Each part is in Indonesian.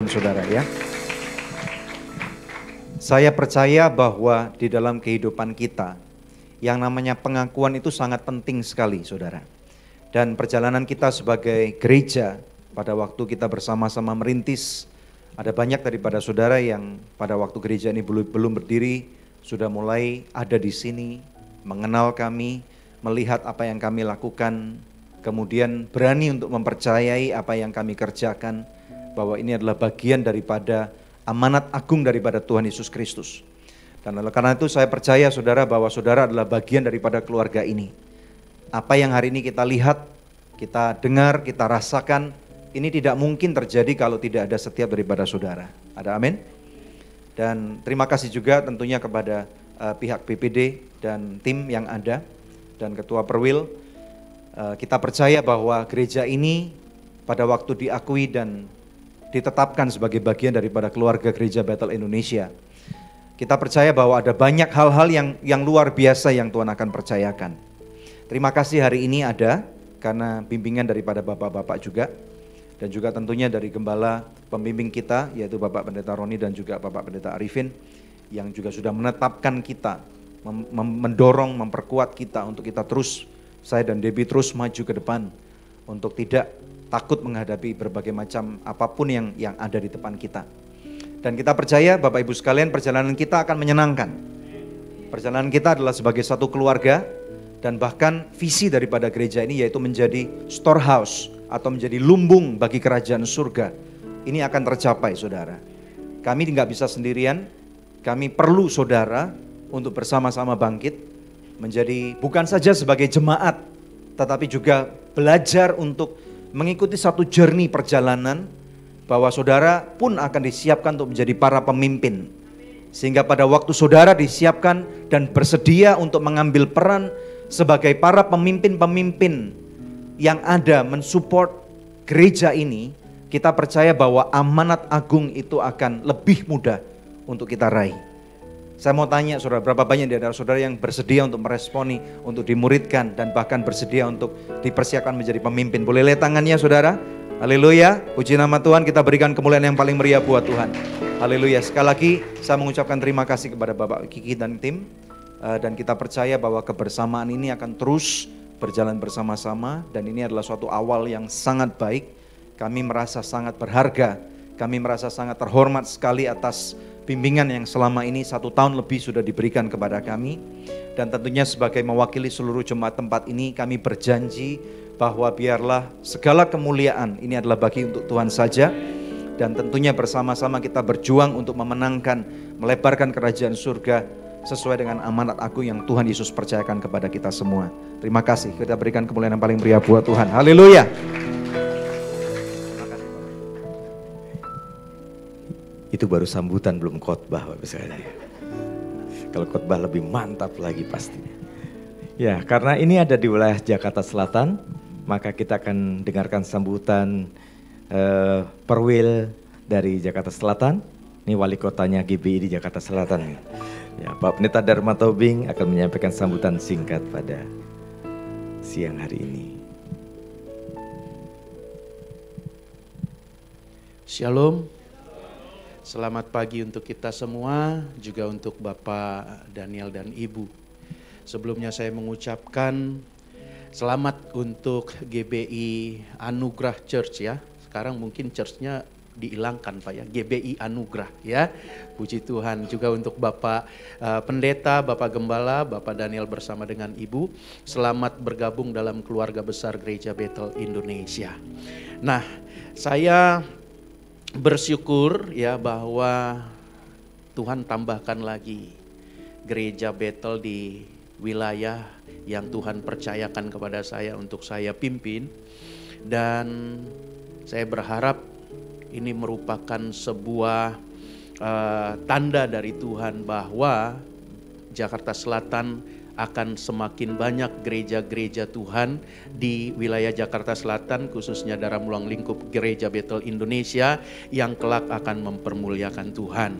Tuhan saudara ya. Saya percaya bahwa di dalam kehidupan kita yang namanya pengakuan itu sangat penting sekali saudara. Dan perjalanan kita sebagai gereja pada waktu kita bersama-sama merintis, ada banyak daripada saudara yang pada waktu gereja ini belum berdiri, sudah mulai ada di sini, mengenal kami, melihat apa yang kami lakukan, kemudian berani untuk mempercayai apa yang kami kerjakan, bahwa ini adalah bagian daripada amanat agung daripada Tuhan Yesus Kristus. Dan oleh karena itu saya percaya saudara bahwa saudara adalah bagian daripada keluarga ini. Apa yang hari ini kita lihat, kita dengar, kita rasakan, ini tidak mungkin terjadi kalau tidak ada setiap daripada saudara. Ada amin? Dan terima kasih juga tentunya kepada pihak BPD dan tim yang ada dan Ketua Perwil. Kita percaya bahwa gereja ini pada waktu diakui dan ditetapkan sebagai bagian daripada keluarga Gereja Bethel Indonesia, kita percaya bahwa ada banyak hal-hal yang luar biasa yang Tuhan akan percayakan. Terima kasih hari ini ada karena bimbingan daripada bapak-bapak juga, dan juga tentunya dari gembala pembimbing kita yaitu Bapak Pendeta Roni dan juga Bapak Pendeta Arifin yang juga sudah menetapkan kita, mendorong, memperkuat kita untuk kita terus, saya dan Debbie terus maju ke depan untuk tidak takut menghadapi berbagai macam apapun yang ada di depan kita. Dan kita percaya Bapak Ibu sekalian, perjalanan kita akan menyenangkan. Perjalanan kita adalah sebagai satu keluarga, dan bahkan visi daripada gereja ini yaitu menjadi storehouse atau menjadi lumbung bagi kerajaan surga. Ini akan tercapai saudara. Kami tidak bisa sendirian, kami perlu saudara untuk bersama-sama bangkit, menjadi bukan saja sebagai jemaat, tetapi juga belajar untuk mengikuti satu journey perjalanan, bahwa saudara pun akan disiapkan untuk menjadi para pemimpin. Sehingga pada waktu saudara disiapkan dan bersedia untuk mengambil peran sebagai para pemimpin-pemimpin yang ada mensupport gereja ini, kita percaya bahwa amanat agung itu akan lebih mudah untuk kita raih. Saya mau tanya saudara, berapa banyak di antara saudara yang bersedia untuk meresponi, untuk dimuridkan, dan bahkan bersedia untuk dipersiapkan menjadi pemimpin? Boleh lihat tangannya saudara? Haleluya, puji nama Tuhan, kita berikan kemuliaan yang paling meriah buat Tuhan. Haleluya, sekali lagi saya mengucapkan terima kasih kepada Bapak Kiki dan tim. Dan kita percaya bahwa kebersamaan ini akan terus berjalan bersama-sama, dan ini adalah suatu awal yang sangat baik. Kami merasa sangat berharga, kami merasa sangat terhormat sekali atas bimbingan yang selama ini 1 tahun lebih sudah diberikan kepada kami. Dan tentunya sebagai mewakili seluruh jemaat tempat ini, kami berjanji bahwa biarlah segala kemuliaan ini adalah bagi untuk Tuhan saja. Dan tentunya bersama-sama kita berjuang untuk memenangkan, melebarkan kerajaan surga sesuai dengan amanat agung yang Tuhan Yesus percayakan kepada kita semua. Terima kasih, kita berikan kemuliaan yang paling meriah buat Tuhan. Haleluya. Itu baru sambutan, belum khotbah Bapak sekalian. Kalau khotbah lebih mantap lagi pastinya. Ya, karena ini ada di wilayah Jakarta Selatan, maka kita akan dengarkan sambutan Perwil dari Jakarta Selatan. Ini wali kotanya GBI di Jakarta Selatan. Ya, Pak Pendeta Dharma Tobing akan menyampaikan sambutan singkat pada siang hari ini. Shalom. Selamat pagi untuk kita semua, juga untuk Bapak Daniel dan Ibu. Sebelumnya saya mengucapkan selamat untuk GBI Anugerah Church ya. Sekarang mungkin church-nya dihilangkan Pak ya, GBI Anugerah ya. Puji Tuhan, juga untuk Bapak Pendeta, Bapak Gembala, Bapak Daniel bersama dengan Ibu. Selamat bergabung dalam keluarga besar Gereja Bethel Indonesia. Nah, saya bersyukur ya bahwa Tuhan tambahkan lagi Gereja Bethel di wilayah yang Tuhan percayakan kepada saya untuk saya pimpin. Dan saya berharap ini merupakan sebuah tanda dari Tuhan bahwa Jakarta Selatan akan semakin banyak gereja-gereja Tuhan di wilayah Jakarta Selatan, khususnya dalam ruang lingkup Gereja Bethel Indonesia yang kelak akan mempermuliakan Tuhan.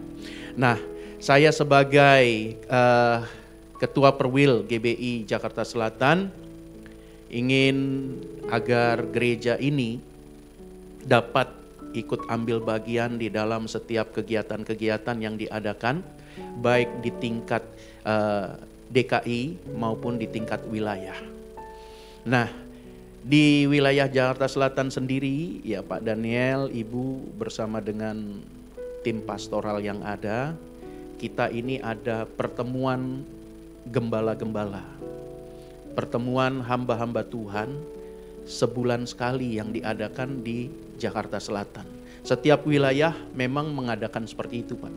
Nah, saya sebagai Ketua Perwil GBI Jakarta Selatan ingin agar gereja ini dapat ikut ambil bagian di dalam setiap kegiatan-kegiatan yang diadakan, baik di tingkat DKI maupun di tingkat wilayah. Nah, di wilayah Jakarta Selatan sendiri, ya Pak Daniel, Ibu bersama dengan tim pastoral yang ada, kita ini ada pertemuan gembala-gembala, pertemuan hamba-hamba Tuhan sebulan sekali yang diadakan di Jakarta Selatan. Setiap wilayah memang mengadakan seperti itu, Pak.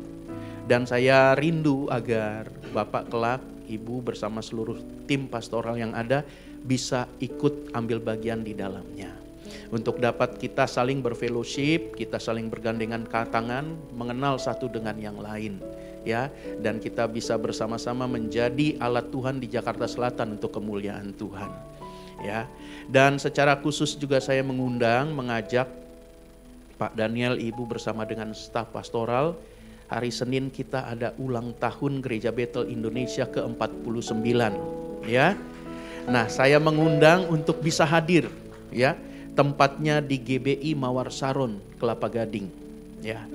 Dan saya rindu agar Bapak kelak, Ibu bersama seluruh tim pastoral yang ada bisa ikut ambil bagian di dalamnya. Untuk dapat kita saling berfellowship, kita saling bergandengan tangan, mengenal satu dengan yang lain. Ya, dan kita bisa bersama-sama menjadi alat Tuhan di Jakarta Selatan untuk kemuliaan Tuhan. Ya, dan secara khusus juga saya mengajak Pak Daniel, Ibu bersama dengan staf pastoral. Hari Senin kita ada ulang tahun Gereja Bethel Indonesia ke-49, ya. Nah, saya mengundang untuk bisa hadir, ya. Tempatnya di GBI Mawar Saron, Kelapa Gading, ya.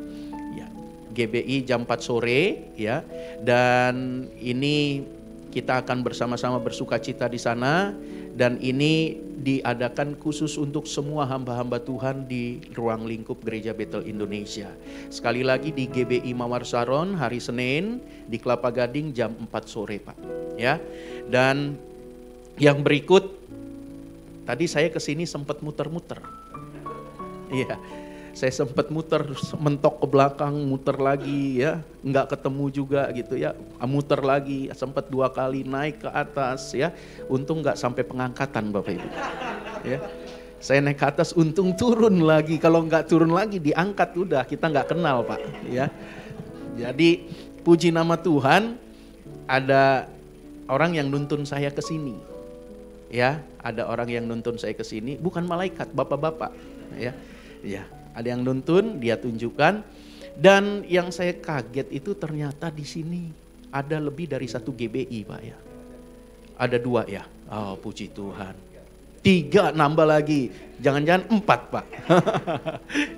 Ya, GBI jam 4 sore, ya. Dan ini kita akan bersama-sama bersukacita di sana. Dan ini diadakan khusus untuk semua hamba-hamba Tuhan di ruang lingkup Gereja Bethel Indonesia. Sekali lagi di GBI Mawar Saron hari Senin, di Kelapa Gading jam 4 sore, Pak. Ya. Dan yang berikut, tadi saya kesini sempat muter-muter. Iya. Saya sempat muter, mentok ke belakang, muter lagi ya, nggak ketemu juga gitu ya, muter lagi, sempat 2 kali naik ke atas ya, untung nggak sampai pengangkatan Bapak Ibu. Ya, saya naik ke atas, untung turun lagi, kalau nggak turun lagi diangkat udah, kita nggak kenal Pak. Ya, jadi puji nama Tuhan, ada orang yang nuntun saya ke sini, ya, ada orang yang nuntun saya ke sini, bukan malaikat, bapak-bapak, ya, ya. Ada yang nuntun, dia tunjukkan. Dan yang saya kaget itu ternyata di sini ada lebih dari 1 GBI Pak ya. Ada 2 ya. Oh puji Tuhan. 3 nambah lagi. Jangan-jangan 4 Pak.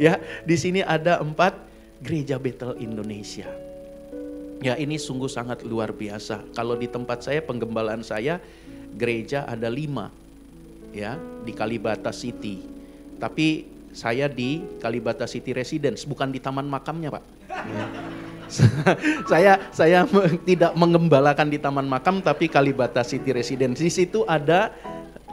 Ya, di sini ada 4 Gereja Bethel Indonesia. Ya, ini sungguh sangat luar biasa. Kalau di tempat saya, penggembalaan saya, gereja ada 5. Ya, di Kalibata City. Tapi saya di Kalibata City Residence, bukan di taman makamnya Pak. Ya. saya tidak mengembalakan di taman makam, tapi Kalibata City Residence. Di situ ada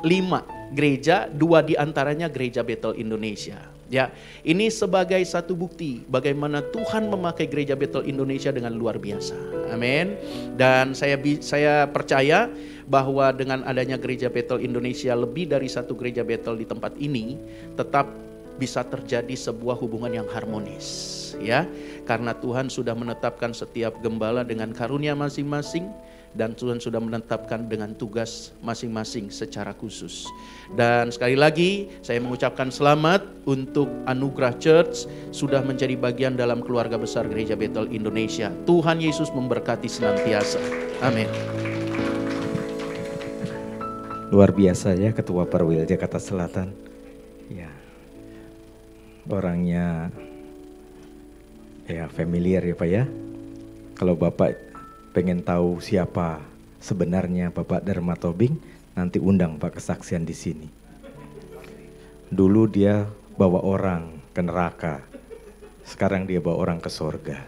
5 gereja, 2 diantaranya Gereja Bethel Indonesia. Ya, ini sebagai satu bukti bagaimana Tuhan memakai Gereja Bethel Indonesia dengan luar biasa. Amin. Dan saya percaya bahwa dengan adanya Gereja Bethel Indonesia, lebih dari 1 Gereja Bethel di tempat ini, tetap bisa terjadi sebuah hubungan yang harmonis, ya. Karena Tuhan sudah menetapkan setiap gembala dengan karunia masing-masing, dan Tuhan sudah menetapkan dengan tugas masing-masing secara khusus. Dan sekali lagi saya mengucapkan selamat untuk Anugerah Church sudah menjadi bagian dalam keluarga besar Gereja Bethel Indonesia. Tuhan Yesus memberkati senantiasa. Amin. Luar biasa ya Ketua Perwil Jakarta Selatan. Ya. Orangnya ya familiar ya Pak ya. Kalau Bapak pengen tahu siapa sebenarnya Bapak Dharma Tobing, nanti undang Pak kesaksian di sini. Dulu dia bawa orang ke neraka, sekarang dia bawa orang ke sorga.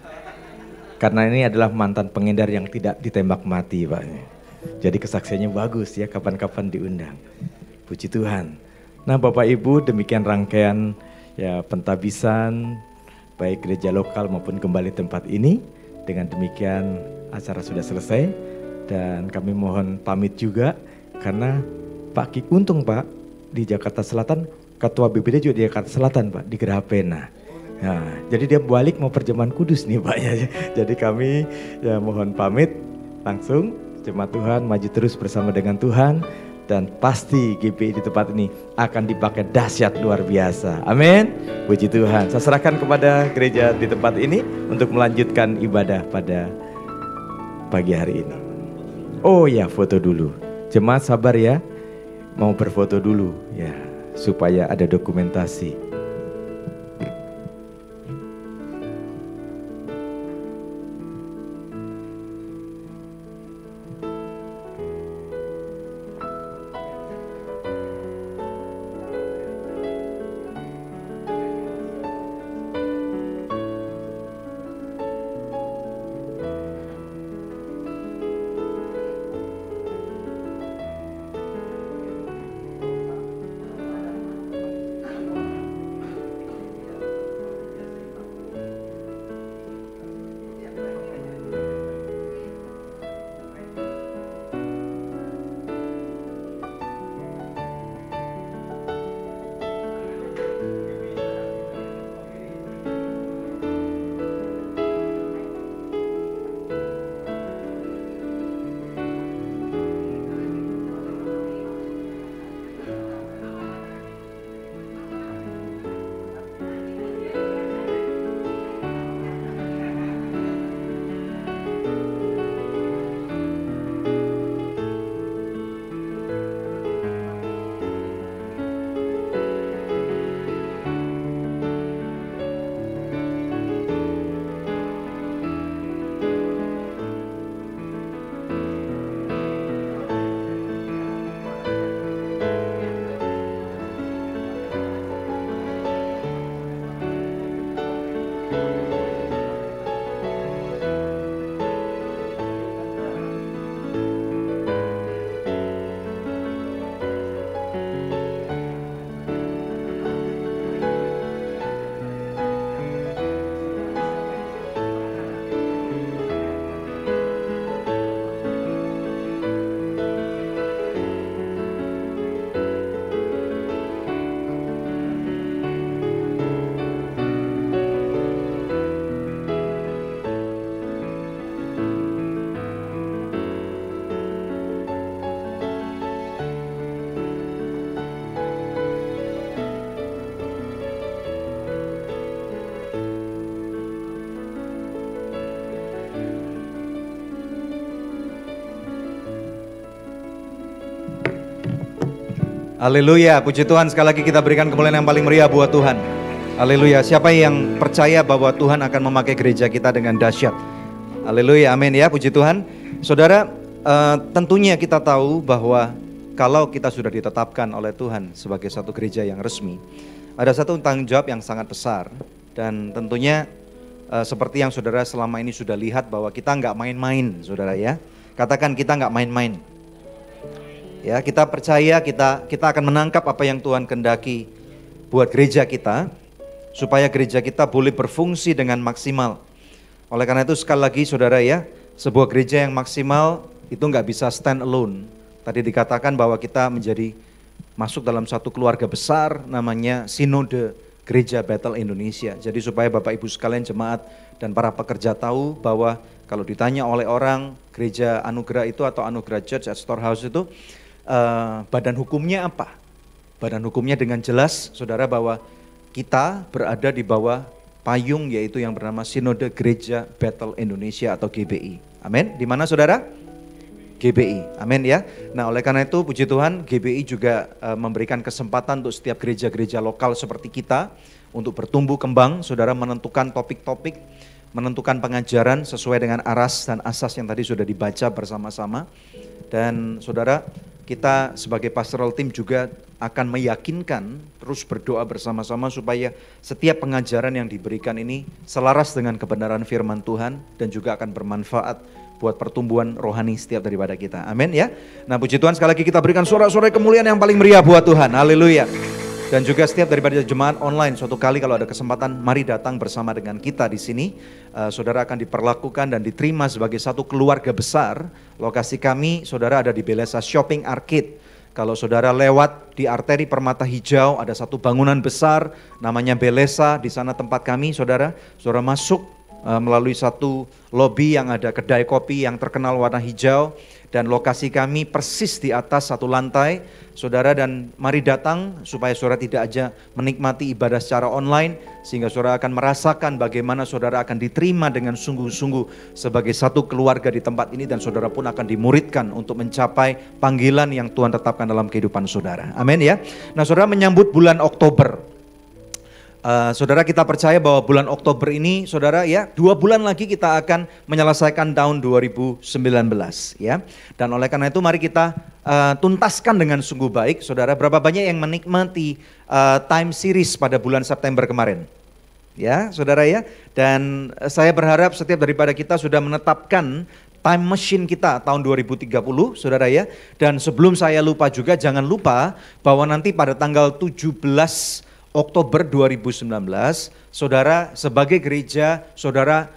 Karena ini adalah mantan pengedar yang tidak ditembak mati Pak. Jadi kesaksiannya bagus ya, kapan-kapan diundang. Puji Tuhan. Nah Bapak Ibu, demikian rangkaian ya pentabisan baik gereja lokal maupun kembali tempat ini. Dengan demikian acara sudah selesai dan kami mohon pamit juga karena Pak Kik Untung Pak di Jakarta Selatan, Ketua BPD juga di Jakarta Selatan Pak, di Geraha Pena. Nah, jadi dia balik mau perjamuan kudus nih Pak ya. Jadi kami ya mohon pamit langsung. Jemaat Tuhan maju terus bersama dengan Tuhan. Dan pasti GBI di tempat ini akan dipakai dahsyat luar biasa. Amin. Puji Tuhan. Saya serahkan kepada gereja di tempat ini untuk melanjutkan ibadah pada pagi hari ini. Oh ya, foto dulu. Jemaat sabar ya. Mau berfoto dulu ya, supaya ada dokumentasi. Haleluya, puji Tuhan, sekali lagi kita berikan kemuliaan yang paling meriah buat Tuhan. Haleluya, siapa yang percaya bahwa Tuhan akan memakai gereja kita dengan dahsyat? Haleluya, amin ya, puji Tuhan. Saudara, tentunya kita tahu bahwa kalau kita sudah ditetapkan oleh Tuhan sebagai satu gereja yang resmi, ada satu tanggung jawab yang sangat besar. Dan tentunya seperti yang saudara selama ini sudah lihat bahwa kita nggak main-main, saudara ya. Katakan, kita nggak main-main. Ya, kita percaya kita akan menangkap apa yang Tuhan kehendaki buat gereja kita, supaya gereja kita boleh berfungsi dengan maksimal. Oleh karena itu sekali lagi saudara ya, sebuah gereja yang maksimal itu nggak bisa stand alone. Tadi dikatakan bahwa kita menjadi masuk dalam satu keluarga besar namanya Sinode Gereja Bethel Indonesia. Jadi supaya Bapak Ibu sekalian jemaat dan para pekerja tahu bahwa kalau ditanya oleh orang gereja Anugerah itu atau Anugerah Church at Storehouse itu badan hukumnya apa? Badan hukumnya dengan jelas saudara bahwa kita berada di bawah payung yaitu yang bernama Sinode Gereja Bethel Indonesia atau GBI. Amin. Di mana saudara? GBI. Amin ya. Nah, oleh karena itu puji Tuhan, GBI juga memberikan kesempatan untuk setiap gereja-gereja lokal seperti kita untuk bertumbuh kembang. Saudara menentukan topik-topik, menentukan pengajaran sesuai dengan aras dan asas yang tadi sudah dibaca bersama-sama. Dan saudara, kita sebagai pastoral team juga akan meyakinkan, terus berdoa bersama-sama supaya setiap pengajaran yang diberikan ini selaras dengan kebenaran firman Tuhan dan juga akan bermanfaat buat pertumbuhan rohani setiap daripada kita. Amin ya. Nah, puji Tuhan, sekali lagi kita berikan sorak-sorai kemuliaan yang paling meriah buat Tuhan. Haleluya. Dan juga setiap daripada jemaat online, suatu kali kalau ada kesempatan, mari datang bersama dengan kita di sini. Saudara akan diperlakukan dan diterima sebagai satu keluarga besar. Lokasi kami, saudara, ada di Belesa Shopping Arcade. Kalau saudara lewat di arteri Permata Hijau, ada satu bangunan besar namanya Belesa. Di sana tempat kami, saudara. Saudara masuk melalui satu lobi yang ada kedai kopi yang terkenal warna hijau. Dan lokasi kami persis di atas satu lantai, saudara, dan mari datang supaya saudara tidak aja menikmati ibadah secara online, sehingga saudara akan merasakan bagaimana saudara akan diterima dengan sungguh-sungguh sebagai satu keluarga di tempat ini, dan saudara pun akan dimuridkan untuk mencapai panggilan yang Tuhan tetapkan dalam kehidupan saudara. Amin ya. Nah, saudara, menyambut bulan Oktober. Saudara, kita percaya bahwa bulan Oktober ini, saudara ya, 2 bulan lagi kita akan menyelesaikan tahun 2019 ya. Dan oleh karena itu mari kita tuntaskan dengan sungguh baik, saudara. Berapa banyak yang menikmati time series pada bulan September kemarin? Ya, saudara ya. Dan saya berharap setiap daripada kita sudah menetapkan time machine kita tahun 2030, saudara ya. Dan sebelum saya lupa juga, jangan lupa bahwa nanti pada tanggal 17 Oktober 2019, saudara, sebagai gereja, saudara,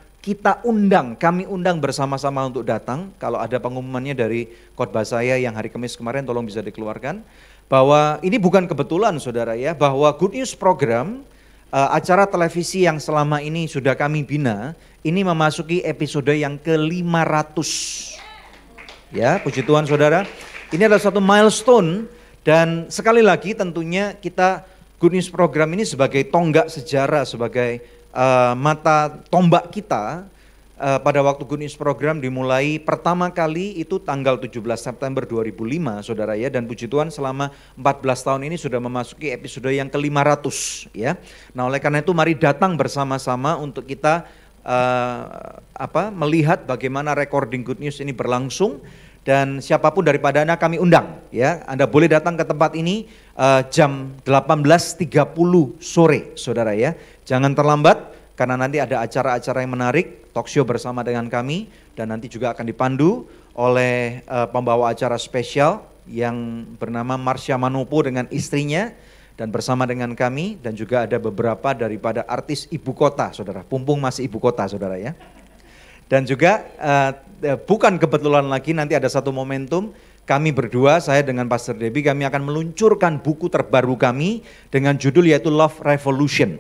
kami undang bersama-sama untuk datang. Kalau ada pengumumannya dari khotbah saya yang hari Kamis kemarin, tolong bisa dikeluarkan. Bahwa ini bukan kebetulan, saudara ya, bahwa Good News Program, acara televisi yang selama ini sudah kami bina, ini memasuki episode yang ke-500. Ya, puji Tuhan saudara. Ini adalah satu milestone, dan sekali lagi tentunya kita Good News Program ini sebagai tonggak sejarah, sebagai mata tombak kita pada waktu Good News Program dimulai pertama kali itu tanggal 17 September 2005, saudara ya. Dan puji Tuhan selama 14 tahun ini sudah memasuki episode yang ke-500 ya. Nah, oleh karena itu mari datang bersama-sama untuk kita melihat bagaimana recording Good News ini berlangsung. Dan siapapun daripada Anda kami undang ya. Anda boleh datang ke tempat ini jam 18.30 sore, saudara ya. Jangan terlambat karena nanti ada acara-acara yang menarik, talk show bersama dengan kami, dan nanti juga akan dipandu oleh pembawa acara spesial yang bernama Marsha Manopo dengan istrinya dan bersama dengan kami, dan juga ada beberapa daripada artis ibu kota, saudara. Pumpung masih ibu kota, saudara ya. Dan juga bukan kebetulan lagi, nanti ada satu momentum kami berdua, saya dengan Pastor Debbie, kami akan meluncurkan buku terbaru kami dengan judul yaitu Love Revolution.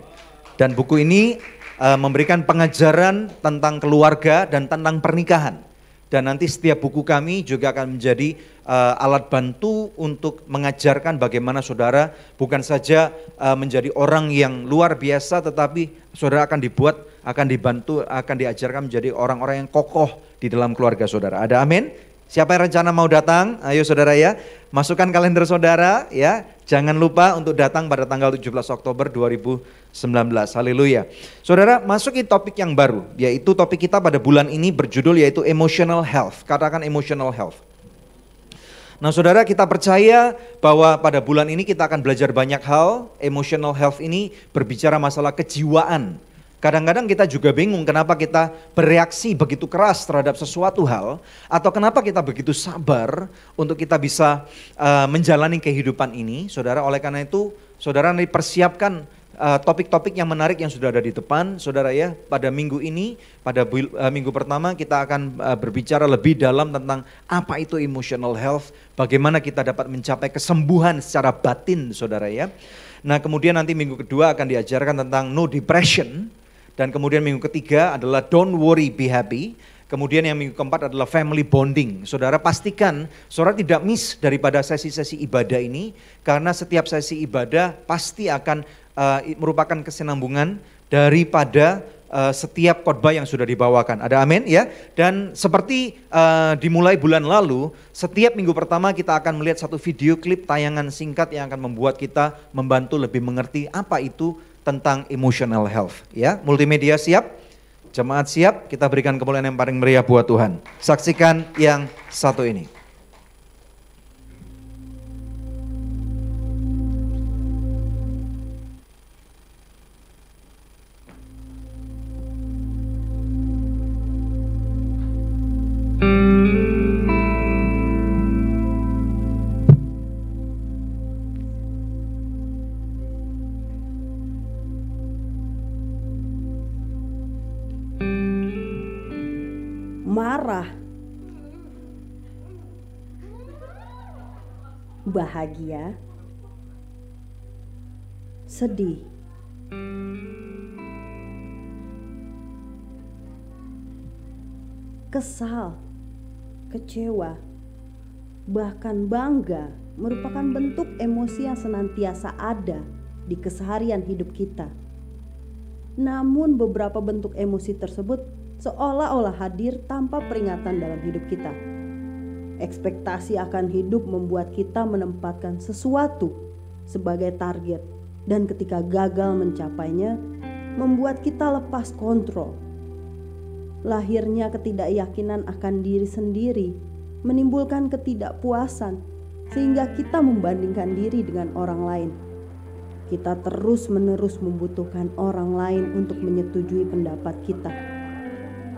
Dan buku ini memberikan pengajaran tentang keluarga dan tentang pernikahan. Dan nanti setiap buku kami juga akan menjadi alat bantu untuk mengajarkan bagaimana saudara bukan saja menjadi orang yang luar biasa, tetapi saudara akan dibantu, akan diajarkan menjadi orang-orang yang kokoh di dalam keluarga saudara. Ada amin? Siapa yang rencana mau datang? Ayo saudara ya, masukkan kalender saudara ya. Jangan lupa untuk datang pada tanggal 17 Oktober 2019. Haleluya. Saudara, masuki topik yang baru, yaitu topik kita pada bulan ini berjudul yaitu emotional health. Katakan emotional health. Nah saudara, kita percaya bahwa pada bulan ini kita akan belajar banyak hal. Emotional health ini berbicara masalah kejiwaan. Kadang-kadang kita juga bingung kenapa kita bereaksi begitu keras terhadap sesuatu hal, atau kenapa kita begitu sabar untuk kita bisa menjalani kehidupan ini. Saudara, oleh karena itu saudara persiapkan topik-topik yang menarik yang sudah ada di depan. Saudara ya, pada minggu ini, pada minggu pertama kita akan berbicara lebih dalam tentang apa itu emotional health, bagaimana kita dapat mencapai kesembuhan secara batin saudara ya. Nah kemudian nanti minggu kedua akan diajarkan tentang no depression. Dan kemudian minggu ketiga adalah don't worry, be happy. Kemudian yang minggu keempat adalah family bonding. Saudara pastikan, saudara tidak miss daripada sesi-sesi ibadah ini. Karena setiap sesi ibadah pasti akan merupakan kesinambungan daripada setiap khotbah yang sudah dibawakan. Ada amin ya. Dan seperti dimulai bulan lalu, setiap minggu pertama kita akan melihat satu video klip tayangan singkat yang akan membuat kita membantu lebih mengerti apa itu tentang emotional health ya. Multimedia siap, jemaat siap, kita berikan kemuliaan yang paling meriah buat Tuhan. Saksikan yang satu ini. Marah, bahagia, sedih, kesal, kecewa, bahkan bangga merupakan bentuk emosi yang senantiasa ada di keseharian hidup kita. Namun beberapa bentuk emosi tersebut seolah-olah hadir tanpa peringatan dalam hidup kita. Ekspektasi akan hidup membuat kita menempatkan sesuatu sebagai target, dan ketika gagal mencapainya, membuat kita lepas kontrol. Lahirnya ketidakyakinan akan diri sendiri, menimbulkan ketidakpuasan, sehingga kita membandingkan diri dengan orang lain. Kita terus-menerus membutuhkan orang lain untuk menyetujui pendapat kita.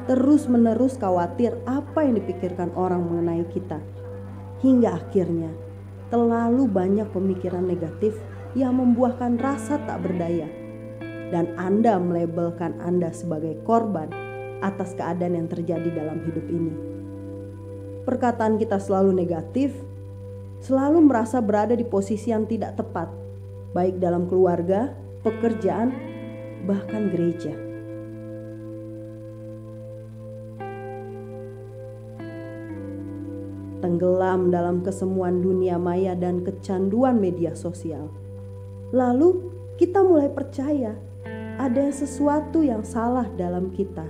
Terus-menerus khawatir apa yang dipikirkan orang mengenai kita. Hingga akhirnya terlalu banyak pemikiran negatif yang membuahkan rasa tak berdaya. Dan Anda melabelkan Anda sebagai korban atas keadaan yang terjadi dalam hidup ini. Perkataan kita selalu negatif, selalu merasa berada di posisi yang tidak tepat, baik dalam keluarga, pekerjaan, bahkan gereja. Tenggelam dalam kesemuan dunia maya dan kecanduan media sosial. Lalu kita mulai percaya ada sesuatu yang salah dalam kita.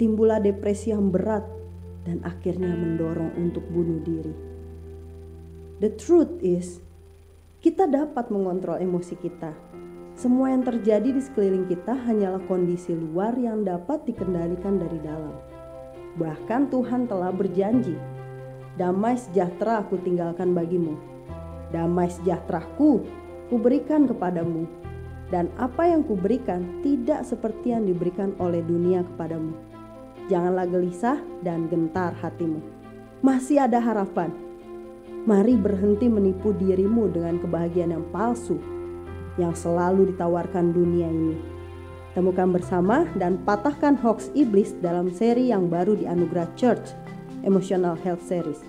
Timbullah depresi yang berat dan akhirnya mendorong untuk bunuh diri. The truth is, kita dapat mengontrol emosi kita. Semua yang terjadi di sekeliling kita hanyalah kondisi luar yang dapat dikendalikan dari dalam. Bahkan Tuhan telah berjanji, damai sejahtera aku tinggalkan bagimu. Damai sejahteraku kuberikan kepadamu. Dan apa yang kuberikan tidak seperti yang diberikan oleh dunia kepadamu. Janganlah gelisah dan gentar hatimu. Masih ada harapan. Mari berhenti menipu dirimu dengan kebahagiaan yang palsu yang selalu ditawarkan dunia ini. Temukan bersama dan patahkan hoax iblis dalam seri yang baru di Anugerah Church Emotional Health Series.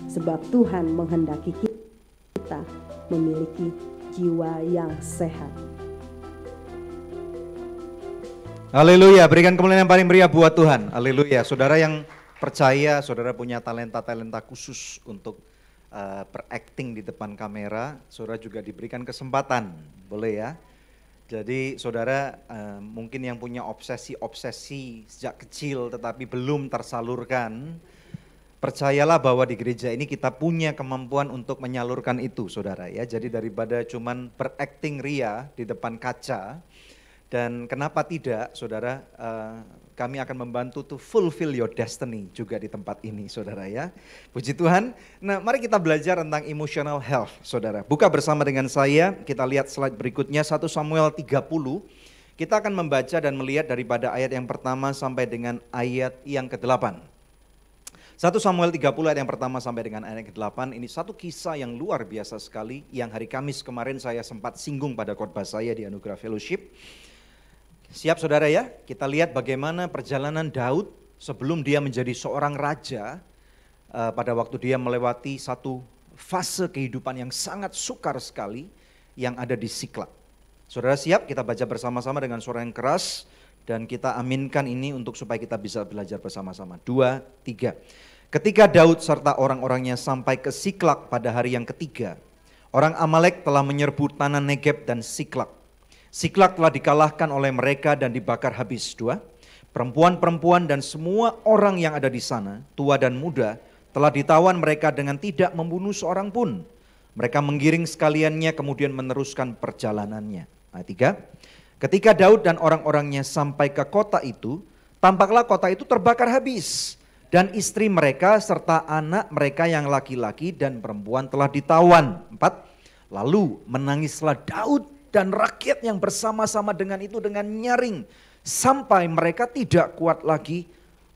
Sebab Tuhan menghendaki kita memiliki jiwa yang sehat. Haleluya, berikan kemuliaan yang paling meriah buat Tuhan. Haleluya, saudara yang percaya, saudara punya talenta-talenta khusus untuk berakting di depan kamera, saudara juga diberikan kesempatan, boleh ya. Jadi saudara mungkin yang punya obsesi-obsesi sejak kecil tetapi belum tersalurkan, Percayalah bahwa di gereja ini kita punya kemampuan untuk menyalurkan itu, saudara ya. Jadi daripada cuman berakting ria di depan kaca, dan kenapa tidak, saudara, kami akan membantu to fulfill your destiny juga di tempat ini, saudara ya. Puji Tuhan. Nah, mari kita belajar tentang emotional health, saudara. Buka bersama dengan saya, kita lihat slide berikutnya, 1 Samuel 30. Kita akan membaca dan melihat daripada ayat yang pertama sampai dengan ayat yang ke-8. 1 Samuel 30 ayat yang pertama sampai dengan ayat yang ke-8, ini satu kisah yang luar biasa sekali, yang hari Kamis kemarin saya sempat singgung pada khotbah saya di Anugerah Fellowship. Siap saudara ya, kita lihat bagaimana perjalanan Daud sebelum dia menjadi seorang raja, pada waktu dia melewati satu fase kehidupan yang sangat sukar sekali, yang ada di Siklag. Saudara siap, kita baca bersama-sama dengan suara yang keras, dan kita aminkan ini untuk supaya kita bisa belajar bersama-sama. 2, 3. Ketika Daud serta orang-orangnya sampai ke Siklag pada hari yang ketiga, orang Amalek telah menyerbu tanah Negeb dan Siklag. Siklag telah dikalahkan oleh mereka dan dibakar habis. 2. Perempuan-perempuan dan semua orang yang ada di sana, tua dan muda, telah ditawan mereka dengan tidak membunuh seorang pun. Mereka menggiring sekaliannya kemudian meneruskan perjalanannya. Ayat 3. Ketika Daud dan orang-orangnya sampai ke kota itu, tampaklah kota itu terbakar habis. Dan istri mereka serta anak mereka yang laki-laki dan perempuan telah ditawan. 4. Lalu menangislah Daud dan rakyat yang bersama-sama dengan itu dengan nyaring. Sampai mereka tidak kuat lagi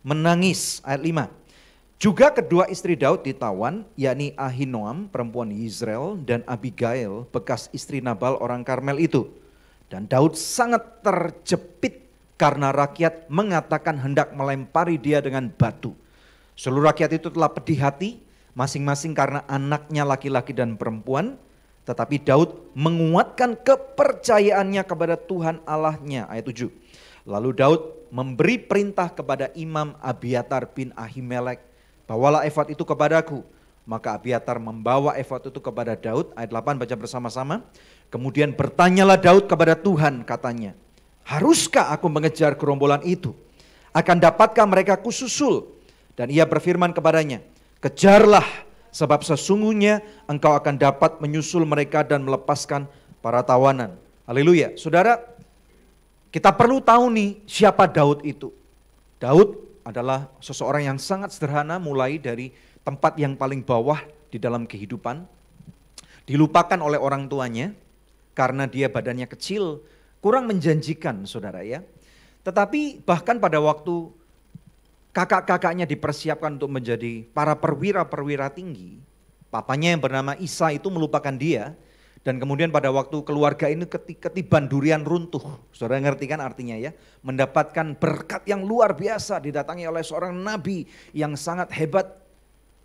menangis. Ayat 5. Juga kedua istri Daud ditawan, yakni Ahinoam perempuan Yizreel dan Abigail bekas istri Nabal orang Karmel itu. Dan Daud sangat terjepit karena rakyat mengatakan hendak melempari dia dengan batu. Seluruh rakyat itu telah pedih hati, masing-masing karena anaknya laki-laki dan perempuan. Tetapi Daud menguatkan kepercayaannya kepada Tuhan Allahnya. Ayat 7. Lalu Daud memberi perintah kepada Imam Abiatar bin Ahimelek, bawalah efod itu kepadaku. Maka Abiatar membawa efod itu kepada Daud. Ayat 8 baca bersama-sama. Kemudian bertanyalah Daud kepada Tuhan, katanya, haruskah aku mengejar gerombolan itu? Akan dapatkah mereka kususul? Dan ia berfirman kepadanya, kejarlah, sebab sesungguhnya engkau akan dapat menyusul mereka dan melepaskan para tawanan. Haleluya. Saudara, kita perlu tahu nih siapa Daud itu. Daud adalah seseorang yang sangat sederhana, mulai dari tempat yang paling bawah di dalam kehidupan. Dilupakan oleh orang tuanya karena dia badannya kecil, kurang menjanjikan, saudara ya. Tetapi bahkan pada waktu kakak-kakaknya dipersiapkan untuk menjadi para perwira-perwira tinggi, papanya yang bernama Isa itu melupakan dia, dan kemudian pada waktu keluarga ini ketiban durian runtuh, saudara ngerti kan artinya ya, mendapatkan berkat yang luar biasa didatangi oleh seorang nabi yang sangat hebat,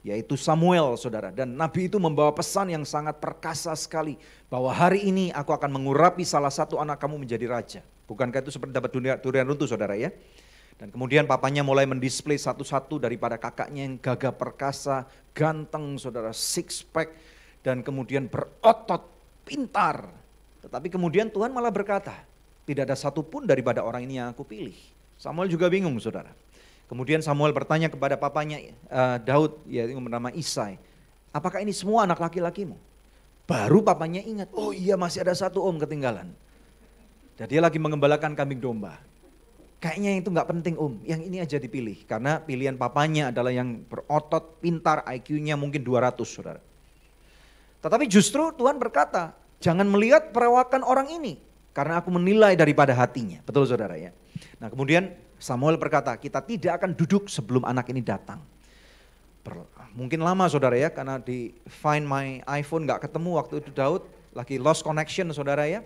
yaitu Samuel, saudara. Dan nabi itu membawa pesan yang sangat perkasa sekali, bahwa hari ini aku akan mengurapi salah satu anak kamu menjadi raja. Bukankah itu seperti dapat durian runtuh, saudara ya? Dan kemudian papanya mulai mendisplay satu-satu daripada kakaknya yang gagah perkasa, ganteng, saudara, six pack, dan kemudian berotot, pintar. Tetapi kemudian Tuhan malah berkata, tidak ada satupun daripada orang ini yang aku pilih. Samuel juga bingung, saudara. Kemudian Samuel bertanya kepada papanya Daud, yang bernama Isai, apakah ini semua anak laki-lakimu? Baru papanya ingat, oh iya masih ada satu om ketinggalan. Dan dia lagi mengembalakan kambing domba. Kayaknya itu nggak penting om, yang ini aja dipilih. Karena pilihan papanya adalah yang berotot, pintar, IQ-nya mungkin 200, saudara. Tetapi justru Tuhan berkata, jangan melihat perawakan orang ini, karena aku menilai daripada hatinya. Betul saudara ya. Nah kemudian Samuel berkata, kita tidak akan duduk sebelum anak ini datang. Mungkin lama saudara ya, karena di Find My iPhone nggak ketemu waktu itu Daud, lagi lost connection saudara ya.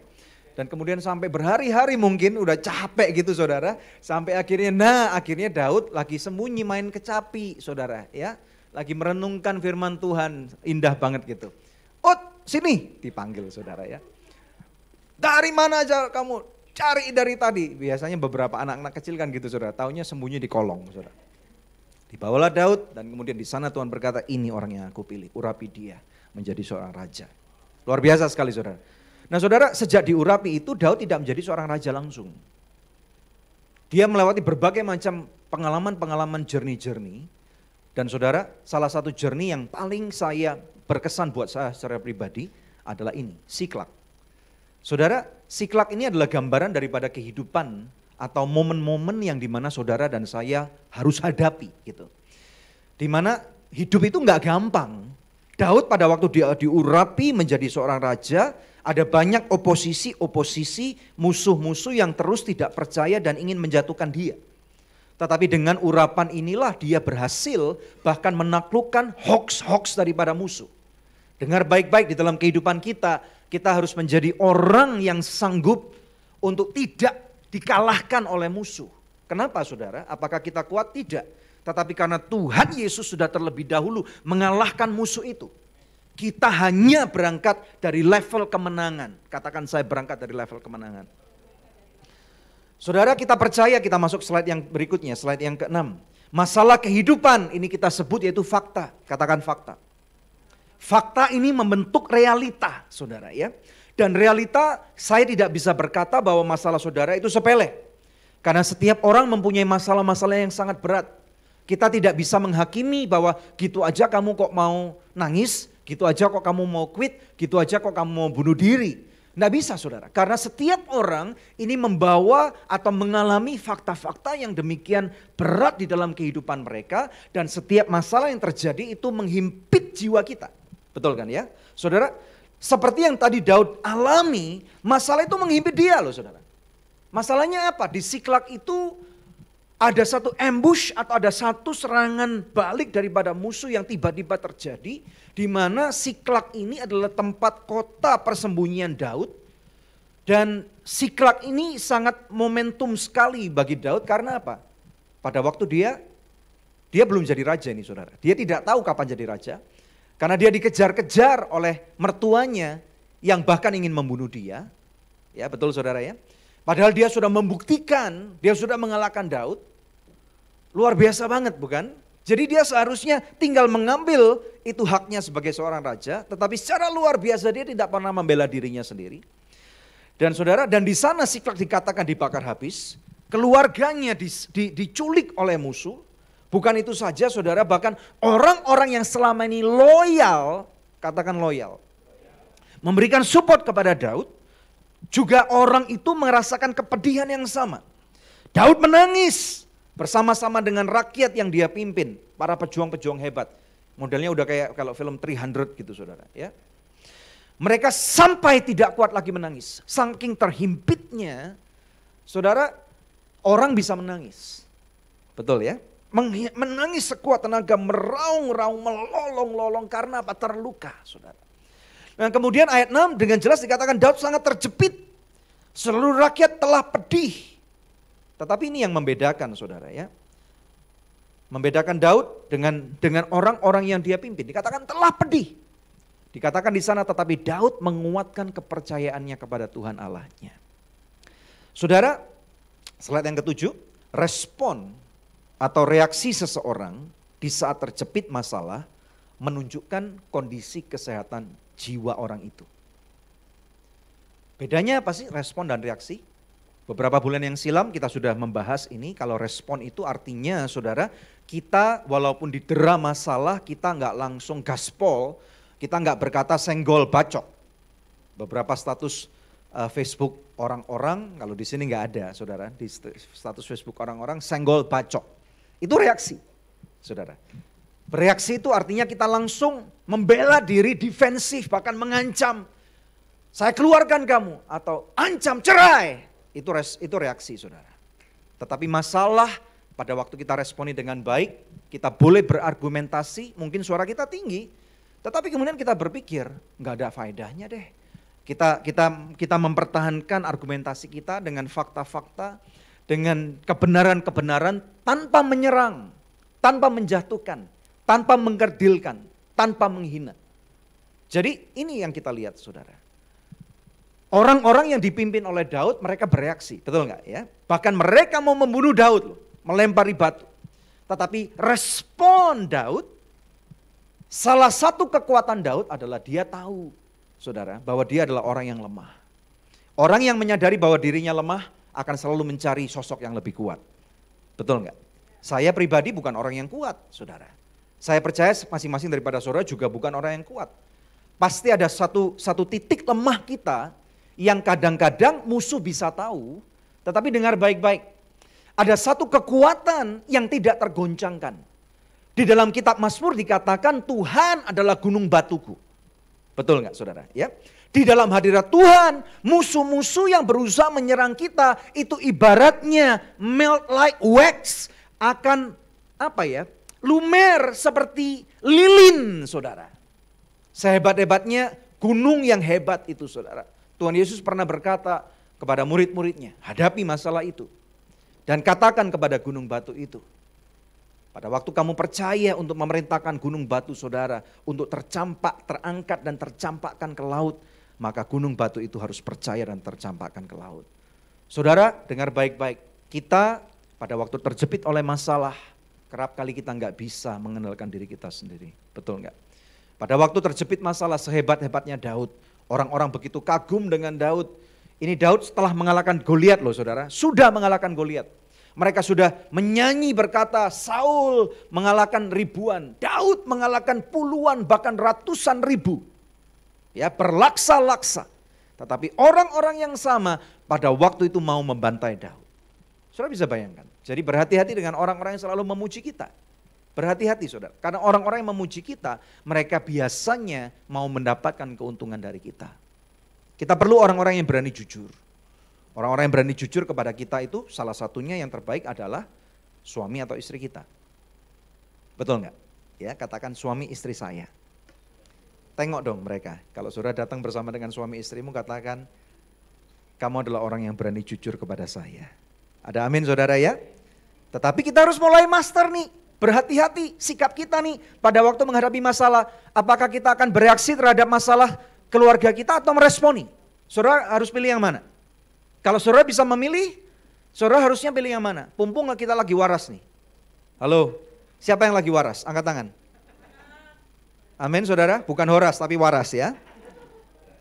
Dan kemudian sampai berhari-hari mungkin udah capek gitu saudara. Sampai akhirnya Daud lagi sembunyi main kecapi saudara ya. Lagi merenungkan firman Tuhan, indah banget gitu. Sini dipanggil saudara ya. Dari mana aja kamu? Cari dari tadi. Biasanya beberapa anak-anak kecil kan gitu saudara. Taunya sembunyi di kolong saudara. Dibawalah Daud dan kemudian di sana Tuhan berkata, ini orang yang aku pilih. Urapi dia menjadi seorang raja. Luar biasa sekali saudara. Nah saudara, sejak diurapi itu Daud tidak menjadi seorang raja langsung. Dia melewati berbagai macam pengalaman-pengalaman journey-journey. Dan saudara, salah satu journey yang paling saya berkesan buat saya secara pribadi adalah ini, Siklak. Saudara, Siklak ini adalah gambaran daripada kehidupan atau momen-momen yang dimana saudara dan saya harus hadapi gitu. Dimana hidup itu nggak gampang. Daud pada waktu dia diurapi menjadi seorang raja, ada banyak oposisi, musuh-musuh yang terus tidak percaya dan ingin menjatuhkan dia. Tetapi dengan urapan inilah dia berhasil bahkan menaklukkan hoax-hoax daripada musuh. Dengar baik-baik, di dalam kehidupan kita harus menjadi orang yang sanggup untuk tidak dikalahkan oleh musuh. Kenapa saudara? Apakah kita kuat? Tidak. Tetapi karena Tuhan Yesus sudah terlebih dahulu mengalahkan musuh itu. Kita hanya berangkat dari level kemenangan. Katakan, saya berangkat dari level kemenangan. Saudara, kita percaya, kita masuk slide yang berikutnya, slide yang ke-6. Masalah kehidupan ini kita sebut yaitu fakta. Katakan fakta. Fakta ini membentuk realita, saudara ya. Dan realita, saya tidak bisa berkata bahwa masalah saudara itu sepele. Karena setiap orang mempunyai masalah-masalah yang sangat berat. Kita tidak bisa menghakimi bahwa gitu aja kamu kok mau nangis, gitu aja kok kamu mau quit, gitu aja kok kamu mau bunuh diri. Nggak bisa saudara, karena setiap orang ini membawa atau mengalami fakta-fakta yang demikian berat di dalam kehidupan mereka. Dan setiap masalah yang terjadi itu menghimpit jiwa kita. Betul kan ya? Saudara, seperti yang tadi Daud alami, masalah itu menghimpit dia loh saudara. Masalahnya apa? Di Siklak itu ada satu ambush atau ada satu serangan balik daripada musuh yang tiba-tiba terjadi. Di mana Siklak ini adalah tempat kota persembunyian Daud. Dan Siklak ini sangat momentum sekali bagi Daud karena apa? Pada waktu dia belum jadi raja ini saudara. Dia tidak tahu kapan jadi raja. Karena dia dikejar-kejar oleh mertuanya yang bahkan ingin membunuh dia. Ya betul saudara ya. Padahal dia sudah membuktikan, dia sudah mengalahkan Daud. Luar biasa banget bukan? Jadi dia seharusnya tinggal mengambil itu haknya sebagai seorang raja. Tetapi secara luar biasa dia tidak pernah membela dirinya sendiri. Dan saudara, dan di sana Siklak dikatakan dibakar habis. Keluarganya diculik oleh musuh. Bukan itu saja saudara, bahkan orang-orang yang selama ini loyal, katakan loyal, memberikan support kepada Daud, juga orang itu merasakan kepedihan yang sama. Daud menangis bersama-sama dengan rakyat yang dia pimpin, para pejuang-pejuang hebat. Modelnya udah kayak kalau film 300 gitu saudara ya. Mereka sampai tidak kuat lagi menangis. Saking terhimpitnya, saudara, orang bisa menangis. Betul ya? Menangis sekuat tenaga, meraung-raung, melolong-lolong karena apa? Terluka, saudara. Nah kemudian ayat 6 dengan jelas dikatakan Daud sangat terjepit. Seluruh rakyat telah pedih. Tetapi ini yang membedakan saudara ya. Membedakan Daud dengan orang-orang yang dia pimpin. Dikatakan telah pedih. Dikatakan di sana tetapi Daud menguatkan kepercayaannya kepada Tuhan Allahnya. Saudara, slide yang ke-7, respon atau reaksi seseorang di saat terjepit masalah menunjukkan kondisi kesehatan jiwa orang itu. Bedanya apa sih respon dan reaksi? Beberapa bulan yang silam kita sudah membahas ini. Kalau respon itu artinya saudara, kita walaupun didera masalah kita nggak langsung gaspol, kita nggak berkata senggol bacok. Beberapa status Facebook orang-orang, kalau di sini nggak ada saudara, di status Facebook orang-orang senggol bacok. Itu reaksi saudara. Bereaksi itu artinya kita langsung membela diri, defensif, bahkan mengancam. Saya keluarkan kamu atau ancam cerai. Itu reaksi saudara. Tetapi masalah pada waktu kita responi dengan baik, kita boleh berargumentasi, mungkin suara kita tinggi. Tetapi kemudian kita berpikir, nggak ada faedahnya deh. Kita mempertahankan argumentasi kita dengan fakta-fakta, dengan kebenaran-kebenaran tanpa menyerang, tanpa menjatuhkan, tanpa mengkerdilkan, tanpa menghina. Jadi ini yang kita lihat saudara. Orang-orang yang dipimpin oleh Daud mereka bereaksi, betul nggak ya? Bahkan mereka mau membunuh Daud loh, melempari batu. Tetapi respon Daud, salah satu kekuatan Daud adalah dia tahu saudara bahwa dia adalah orang yang lemah. Orang yang menyadari bahwa dirinya lemah akan selalu mencari sosok yang lebih kuat. Betul nggak? Saya pribadi bukan orang yang kuat saudara. Saya percaya masing-masing daripada saudara juga bukan orang yang kuat. Pasti ada satu titik lemah kita yang kadang-kadang musuh bisa tahu, tetapi dengar baik-baik. Ada satu kekuatan yang tidak tergoncangkan. Di dalam kitab Mazmur dikatakan Tuhan adalah gunung batuku. Betul nggak saudara? Ya. Di dalam hadirat Tuhan, musuh-musuh yang berusaha menyerang kita itu ibaratnya melt like wax, akan lumer seperti lilin, saudara. Sehebat-hebatnya gunung yang hebat itu, saudara. Tuhan Yesus pernah berkata kepada murid-muridnya, hadapi masalah itu. Dan katakan kepada gunung batu itu. Pada waktu kamu percaya untuk memerintahkan gunung batu saudara, untuk terangkat dan tercampakkan ke laut, maka gunung batu itu harus percaya dan tercampakkan ke laut. Saudara, dengar baik-baik. Kita pada waktu terjepit oleh masalah, kerap kali kita nggak bisa mengenalkan diri kita sendiri. Betul nggak? Pada waktu terjepit masalah sehebat-hebatnya Daud, orang-orang begitu kagum dengan Daud. Ini Daud setelah mengalahkan Goliat loh saudara, sudah mengalahkan Goliat. Mereka sudah menyanyi berkata, Saul mengalahkan ribuan, Daud mengalahkan puluhan bahkan ratusan ribu. Ya, berlaksa-laksa. Tetapi orang-orang yang sama pada waktu itu mau membantai Daud. Saudara bisa bayangkan. Jadi berhati-hati dengan orang-orang yang selalu memuji kita. Berhati-hati saudara. Karena orang-orang yang memuji kita, mereka biasanya mau mendapatkan keuntungan dari kita. Kita perlu orang-orang yang berani jujur. Orang-orang yang berani jujur kepada kita itu salah satunya yang terbaik adalah suami atau istri kita. Betul nggak? Ya, katakan suami istri saya. Tengok dong mereka. Kalau saudara datang bersama dengan suami istrimu, katakan kamu adalah orang yang berani jujur kepada saya. Ada amin saudara ya? Tetapi kita harus mulai master nih. Berhati-hati sikap kita nih pada waktu menghadapi masalah. Apakah kita akan bereaksi terhadap masalah keluarga kita atau meresponi? Saudara harus pilih yang mana? Kalau saudara bisa memilih, saudara harusnya pilih yang mana? Pumpung kita lagi waras nih. Halo, siapa yang lagi waras? Angkat tangan. Amin saudara, bukan horas tapi waras ya.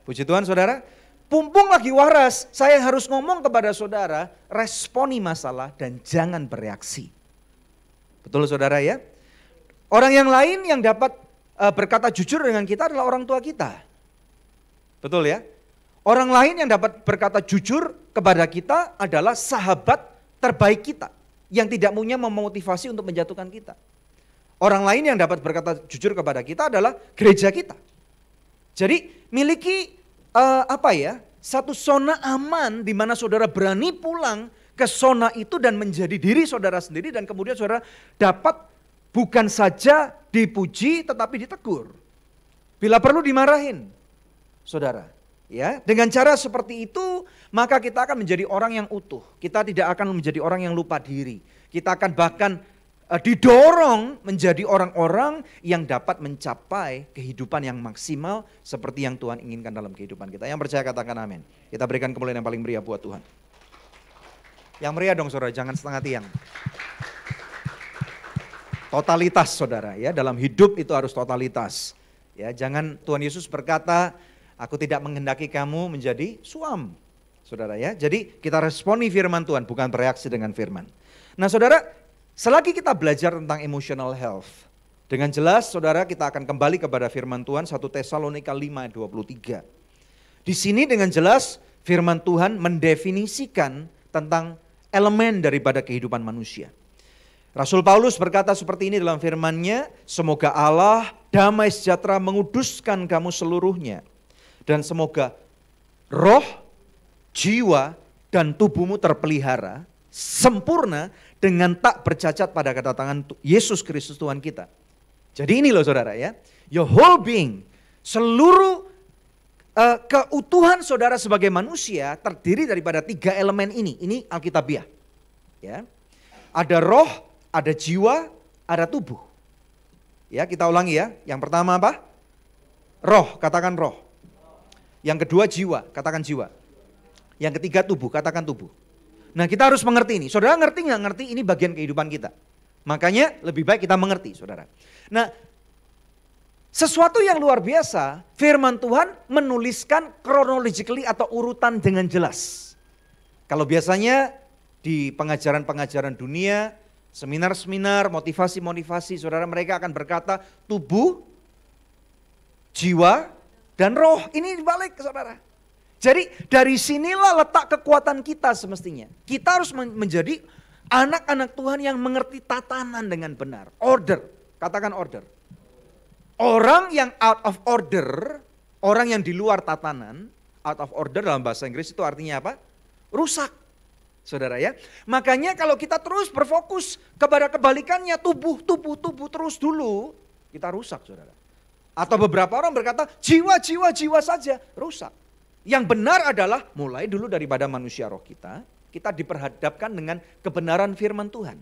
Puji Tuhan saudara. Pumpung lagi waras, saya harus ngomong kepada saudara, responi masalah dan jangan bereaksi. Betul saudara ya? Orang yang lain yang dapat berkata jujur dengan kita adalah orang tua kita. Betul ya? Orang lain yang dapat berkata jujur kepada kita adalah sahabat terbaik kita. Yang tidak punya memotivasi untuk menjatuhkan kita. Orang lain yang dapat berkata jujur kepada kita adalah gereja kita. Jadi miliki satu zona aman di mana saudara berani pulang ke zona itu dan menjadi diri saudara sendiri, dan kemudian saudara dapat bukan saja dipuji tetapi ditegur. Bila perlu dimarahin. Saudara, ya, dengan cara seperti itu maka kita akan menjadi orang yang utuh. Kita tidak akan menjadi orang yang lupa diri. Kita akan bahkan didorong menjadi orang-orang yang dapat mencapai kehidupan yang maksimal seperti yang Tuhan inginkan dalam kehidupan kita. Yang percaya katakan amin. Kita berikan kemuliaan yang paling meriah buat Tuhan. Yang meriah dong saudara, jangan setengah tiang. Totalitas saudara ya, dalam hidup itu harus totalitas. Ya, jangan Tuhan Yesus berkata, aku tidak menghendaki kamu menjadi suam. Saudara ya, jadi kita responi firman Tuhan, bukan bereaksi dengan firman. Nah saudara, selagi kita belajar tentang emotional health, dengan jelas saudara kita akan kembali kepada firman Tuhan 1 Tesalonika 5:23. Di sini dengan jelas firman Tuhan mendefinisikan tentang elemen daripada kehidupan manusia. Rasul Paulus berkata seperti ini dalam firman-Nya, semoga Allah damai sejahtera menguduskan kamu seluruhnya, dan semoga roh, jiwa, dan tubuhmu terpelihara sempurna dengan tak bercacat pada kedatangan Yesus Kristus Tuhan kita. Jadi ini loh saudara ya, your whole being, seluruh keutuhan saudara sebagai manusia terdiri daripada 3 elemen ini. Ini Alkitabiah. Ya. Ada roh, ada jiwa, ada tubuh. Ya, kita ulangi ya. Yang pertama apa? Roh, katakan roh. Yang kedua jiwa, katakan jiwa. Yang ketiga tubuh, katakan tubuh. Nah kita harus mengerti ini. Saudara ngerti nggak ngerti ini bagian kehidupan kita. Makanya lebih baik kita mengerti saudara. Nah sesuatu yang luar biasa, firman Tuhan menuliskan chronologically atau urutan dengan jelas. Kalau biasanya di pengajaran-pengajaran dunia, Seminar-seminar, motivasi-motivasi, saudara, mereka akan berkata tubuh, jiwa, dan roh. Ini dibalik, saudara. Jadi dari sinilah letak kekuatan kita semestinya. Kita harus menjadi anak-anak Tuhan yang mengerti tatanan dengan benar. Order, katakan order. Orang yang out of order, orang yang di luar tatanan, out of order dalam bahasa Inggris itu artinya apa? Rusak. Saudara ya, makanya kalau kita terus berfokus kepada kebalikannya tubuh terus dulu, kita rusak saudara. Atau beberapa orang berkata jiwa saja, rusak. Yang benar adalah mulai dulu daripada manusia roh kita diperhadapkan dengan kebenaran firman Tuhan.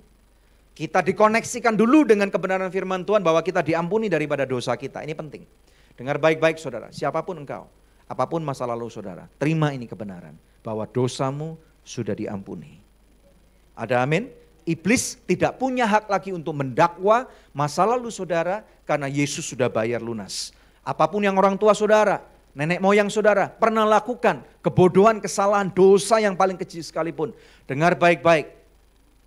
Kita dikoneksikan dulu dengan kebenaran firman Tuhan bahwa kita diampuni daripada dosa kita, ini penting. Dengar baik-baik saudara, siapapun engkau, apapun masa lalu saudara, terima ini kebenaran bahwa dosamu sudah diampuni. Ada amin? Iblis tidak punya hak lagi untuk mendakwa masa lalu saudara karena Yesus sudah bayar lunas. Apapun yang orang tua saudara, nenek moyang saudara pernah lakukan, kebodohan, kesalahan, dosa yang paling kecil sekalipun. Dengar baik-baik.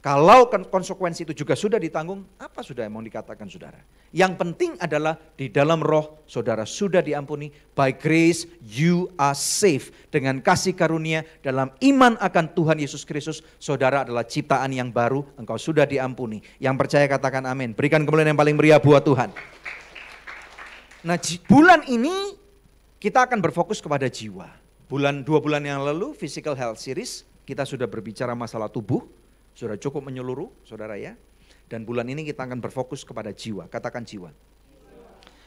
Kalau konsekuensi itu juga sudah ditanggung, apa sudah mau dikatakan saudara? Yang penting adalah di dalam roh saudara sudah diampuni. By grace you are saved. Dengan kasih karunia dalam iman akan Tuhan Yesus Kristus, saudara adalah ciptaan yang baru, engkau sudah diampuni. Yang percaya katakan amin. Berikan kemuliaan yang paling meriah buat Tuhan. Nah bulan ini kita akan berfokus kepada jiwa. 2 bulan yang lalu Physical Health Series, kita sudah berbicara masalah tubuh. Sudah cukup menyeluruh saudara ya. Dan bulan ini kita akan berfokus kepada jiwa. Katakan jiwa.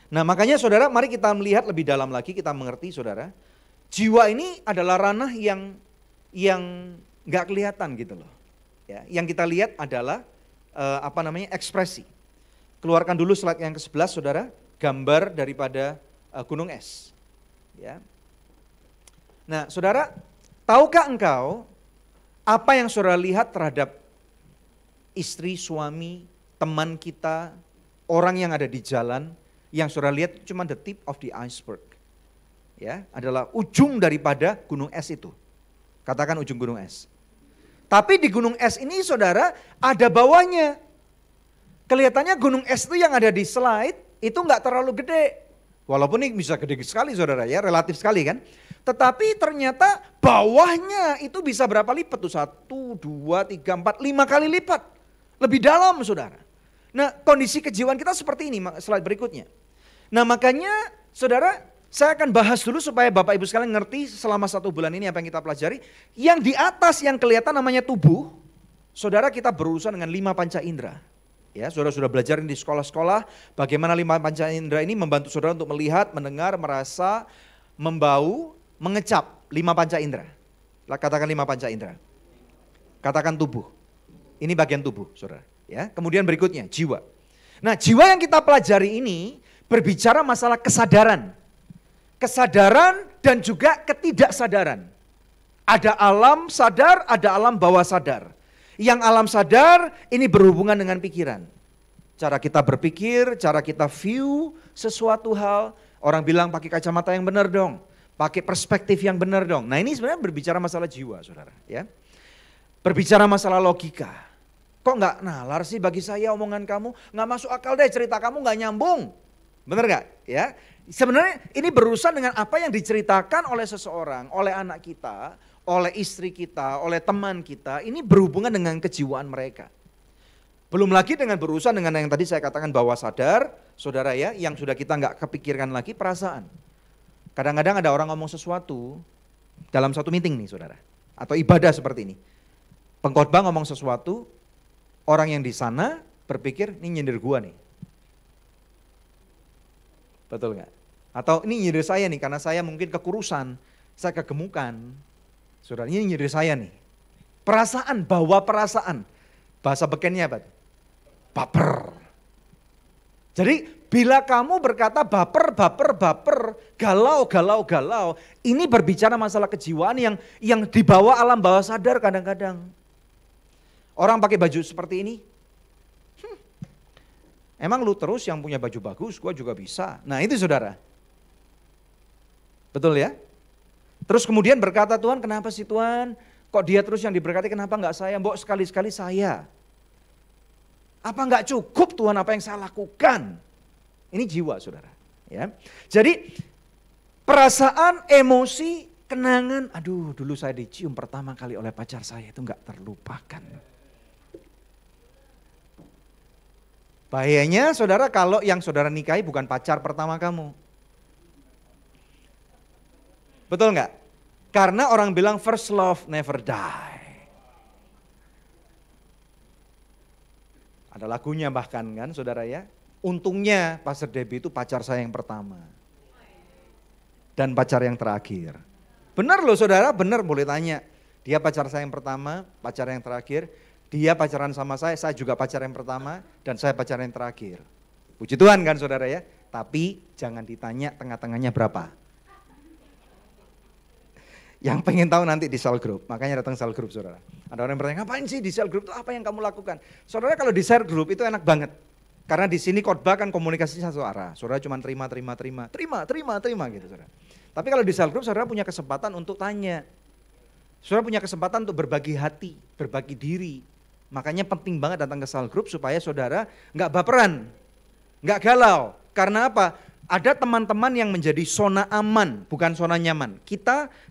Nah makanya saudara mari kita melihat lebih dalam lagi, kita mengerti saudara. Jiwa ini adalah ranah yang gak kelihatan gitu loh. Ya, yang kita lihat adalah ekspresi. Keluarkan dulu slide yang ke-11 saudara. Gambar daripada gunung es. Ya. Nah saudara, tahukah engkau apa yang saudara lihat terhadap istri, suami, teman kita, orang yang ada di jalan, yang saudara lihat cuma the tip of the iceberg. Ya, adalah ujung daripada gunung es itu. Katakan ujung gunung es. Tapi di gunung es ini saudara ada bawahnya. Kelihatannya gunung es itu yang ada di slide itu enggak terlalu gede. Walaupun ini bisa gede sekali saudara ya, relatif sekali kan. Tetapi ternyata bawahnya itu bisa berapa lipat tuh? 1, 2, 3, 4, 5 kali lipat. Lebih dalam saudara. Nah kondisi kejiwaan kita seperti ini, slide berikutnya. Nah makanya saudara, saya akan bahas dulu supaya Bapak Ibu sekalian ngerti selama 1 bulan ini apa yang kita pelajari. Yang di atas yang kelihatan namanya tubuh, saudara kita berurusan dengan 5 panca indera. Ya, saudara sudah belajar di sekolah-sekolah bagaimana 5 panca indera ini membantu saudara untuk melihat, mendengar, merasa, membau, mengecap. 5 panca indera. Katakan 5 panca indera. Katakan tubuh. Ini bagian tubuh, saudara. Ya, kemudian berikutnya jiwa. Nah, jiwa yang kita pelajari ini berbicara masalah kesadaran. Kesadaran dan juga ketidaksadaran. Ada alam sadar, ada alam bawah sadar. Yang alam sadar ini berhubungan dengan pikiran. Cara kita berpikir, cara kita view sesuatu hal. Orang bilang pakai kacamata yang benar dong. Pakai perspektif yang benar dong. Nah ini sebenarnya berbicara masalah jiwa saudara. Ya. Berbicara masalah logika. Kok nggak nalar sih bagi saya omongan kamu? Nggak masuk akal deh, cerita kamu nggak nyambung. Bener nggak? Ya. Sebenarnya ini berurusan dengan apa yang diceritakan oleh seseorang, oleh anak kita, oleh istri kita, oleh teman kita. Ini berhubungan dengan kejiwaan mereka. Belum lagi dengan berurusan dengan yang tadi saya katakan bawah sadar, saudara ya, yang sudah kita nggak kepikirkan lagi perasaan. Kadang-kadang ada orang ngomong sesuatu dalam satu meeting nih saudara, atau ibadah seperti ini. Pengkhotbah ngomong sesuatu, orang yang di sana berpikir ini nyindir gua nih. Betul nggak? Atau ini nyindir saya nih karena saya mungkin kekurusan, saya kegemukan. Saudara, ini nyindir saya nih. Perasaan, bawa perasaan. Bahasa bekennya apa? Baper. Jadi bila kamu berkata baper, galau, ini berbicara masalah kejiwaan yang dibawa alam bawah sadar kadang-kadang. Orang pakai baju seperti ini, emang lu terus yang punya baju bagus, gua juga bisa. Nah itu saudara. Betul ya? Terus kemudian berkata, Tuhan kenapa sih Tuhan? Kok dia terus yang diberkati, kenapa enggak saya? Mbok sekali-sekali saya. Apa enggak cukup Tuhan apa yang saya lakukan? Ini jiwa saudara. Ya. Jadi perasaan, emosi, kenangan, aduh dulu saya dicium pertama kali oleh pacar saya itu enggak terlupakan. Bahayanya saudara kalau yang saudara nikahi bukan pacar pertama kamu. Betul enggak? Karena orang bilang first love never die. Ada lagunya bahkan kan saudara ya. Untungnya Pastor Debbie itu pacar saya yang pertama. Dan pacar yang terakhir. Benar loh saudara, benar boleh tanya. Dia pacar saya yang pertama, pacar yang terakhir. Dia pacaran sama saya juga pacar yang pertama. Dan saya pacar yang terakhir. Puji Tuhan kan saudara ya. Tapi jangan ditanya tengah-tengahnya berapa. Yang pengen tahu nanti di cell group, makanya datang cell group saudara. Ada orang yang bertanya, ngapain sih di cell group itu apa yang kamu lakukan? Saudara kalau di cell group itu enak banget. Karena di sini khotbah kan komunikasinya satu arah. Saudara cuma terima gitu saudara. Tapi kalau di cell group saudara punya kesempatan untuk tanya. Saudara punya kesempatan untuk berbagi hati, berbagi diri. Makanya penting banget datang ke cell group supaya saudara nggak baperan, nggak galau. Karena apa? Ada teman-teman yang menjadi zona aman, bukan zona nyaman.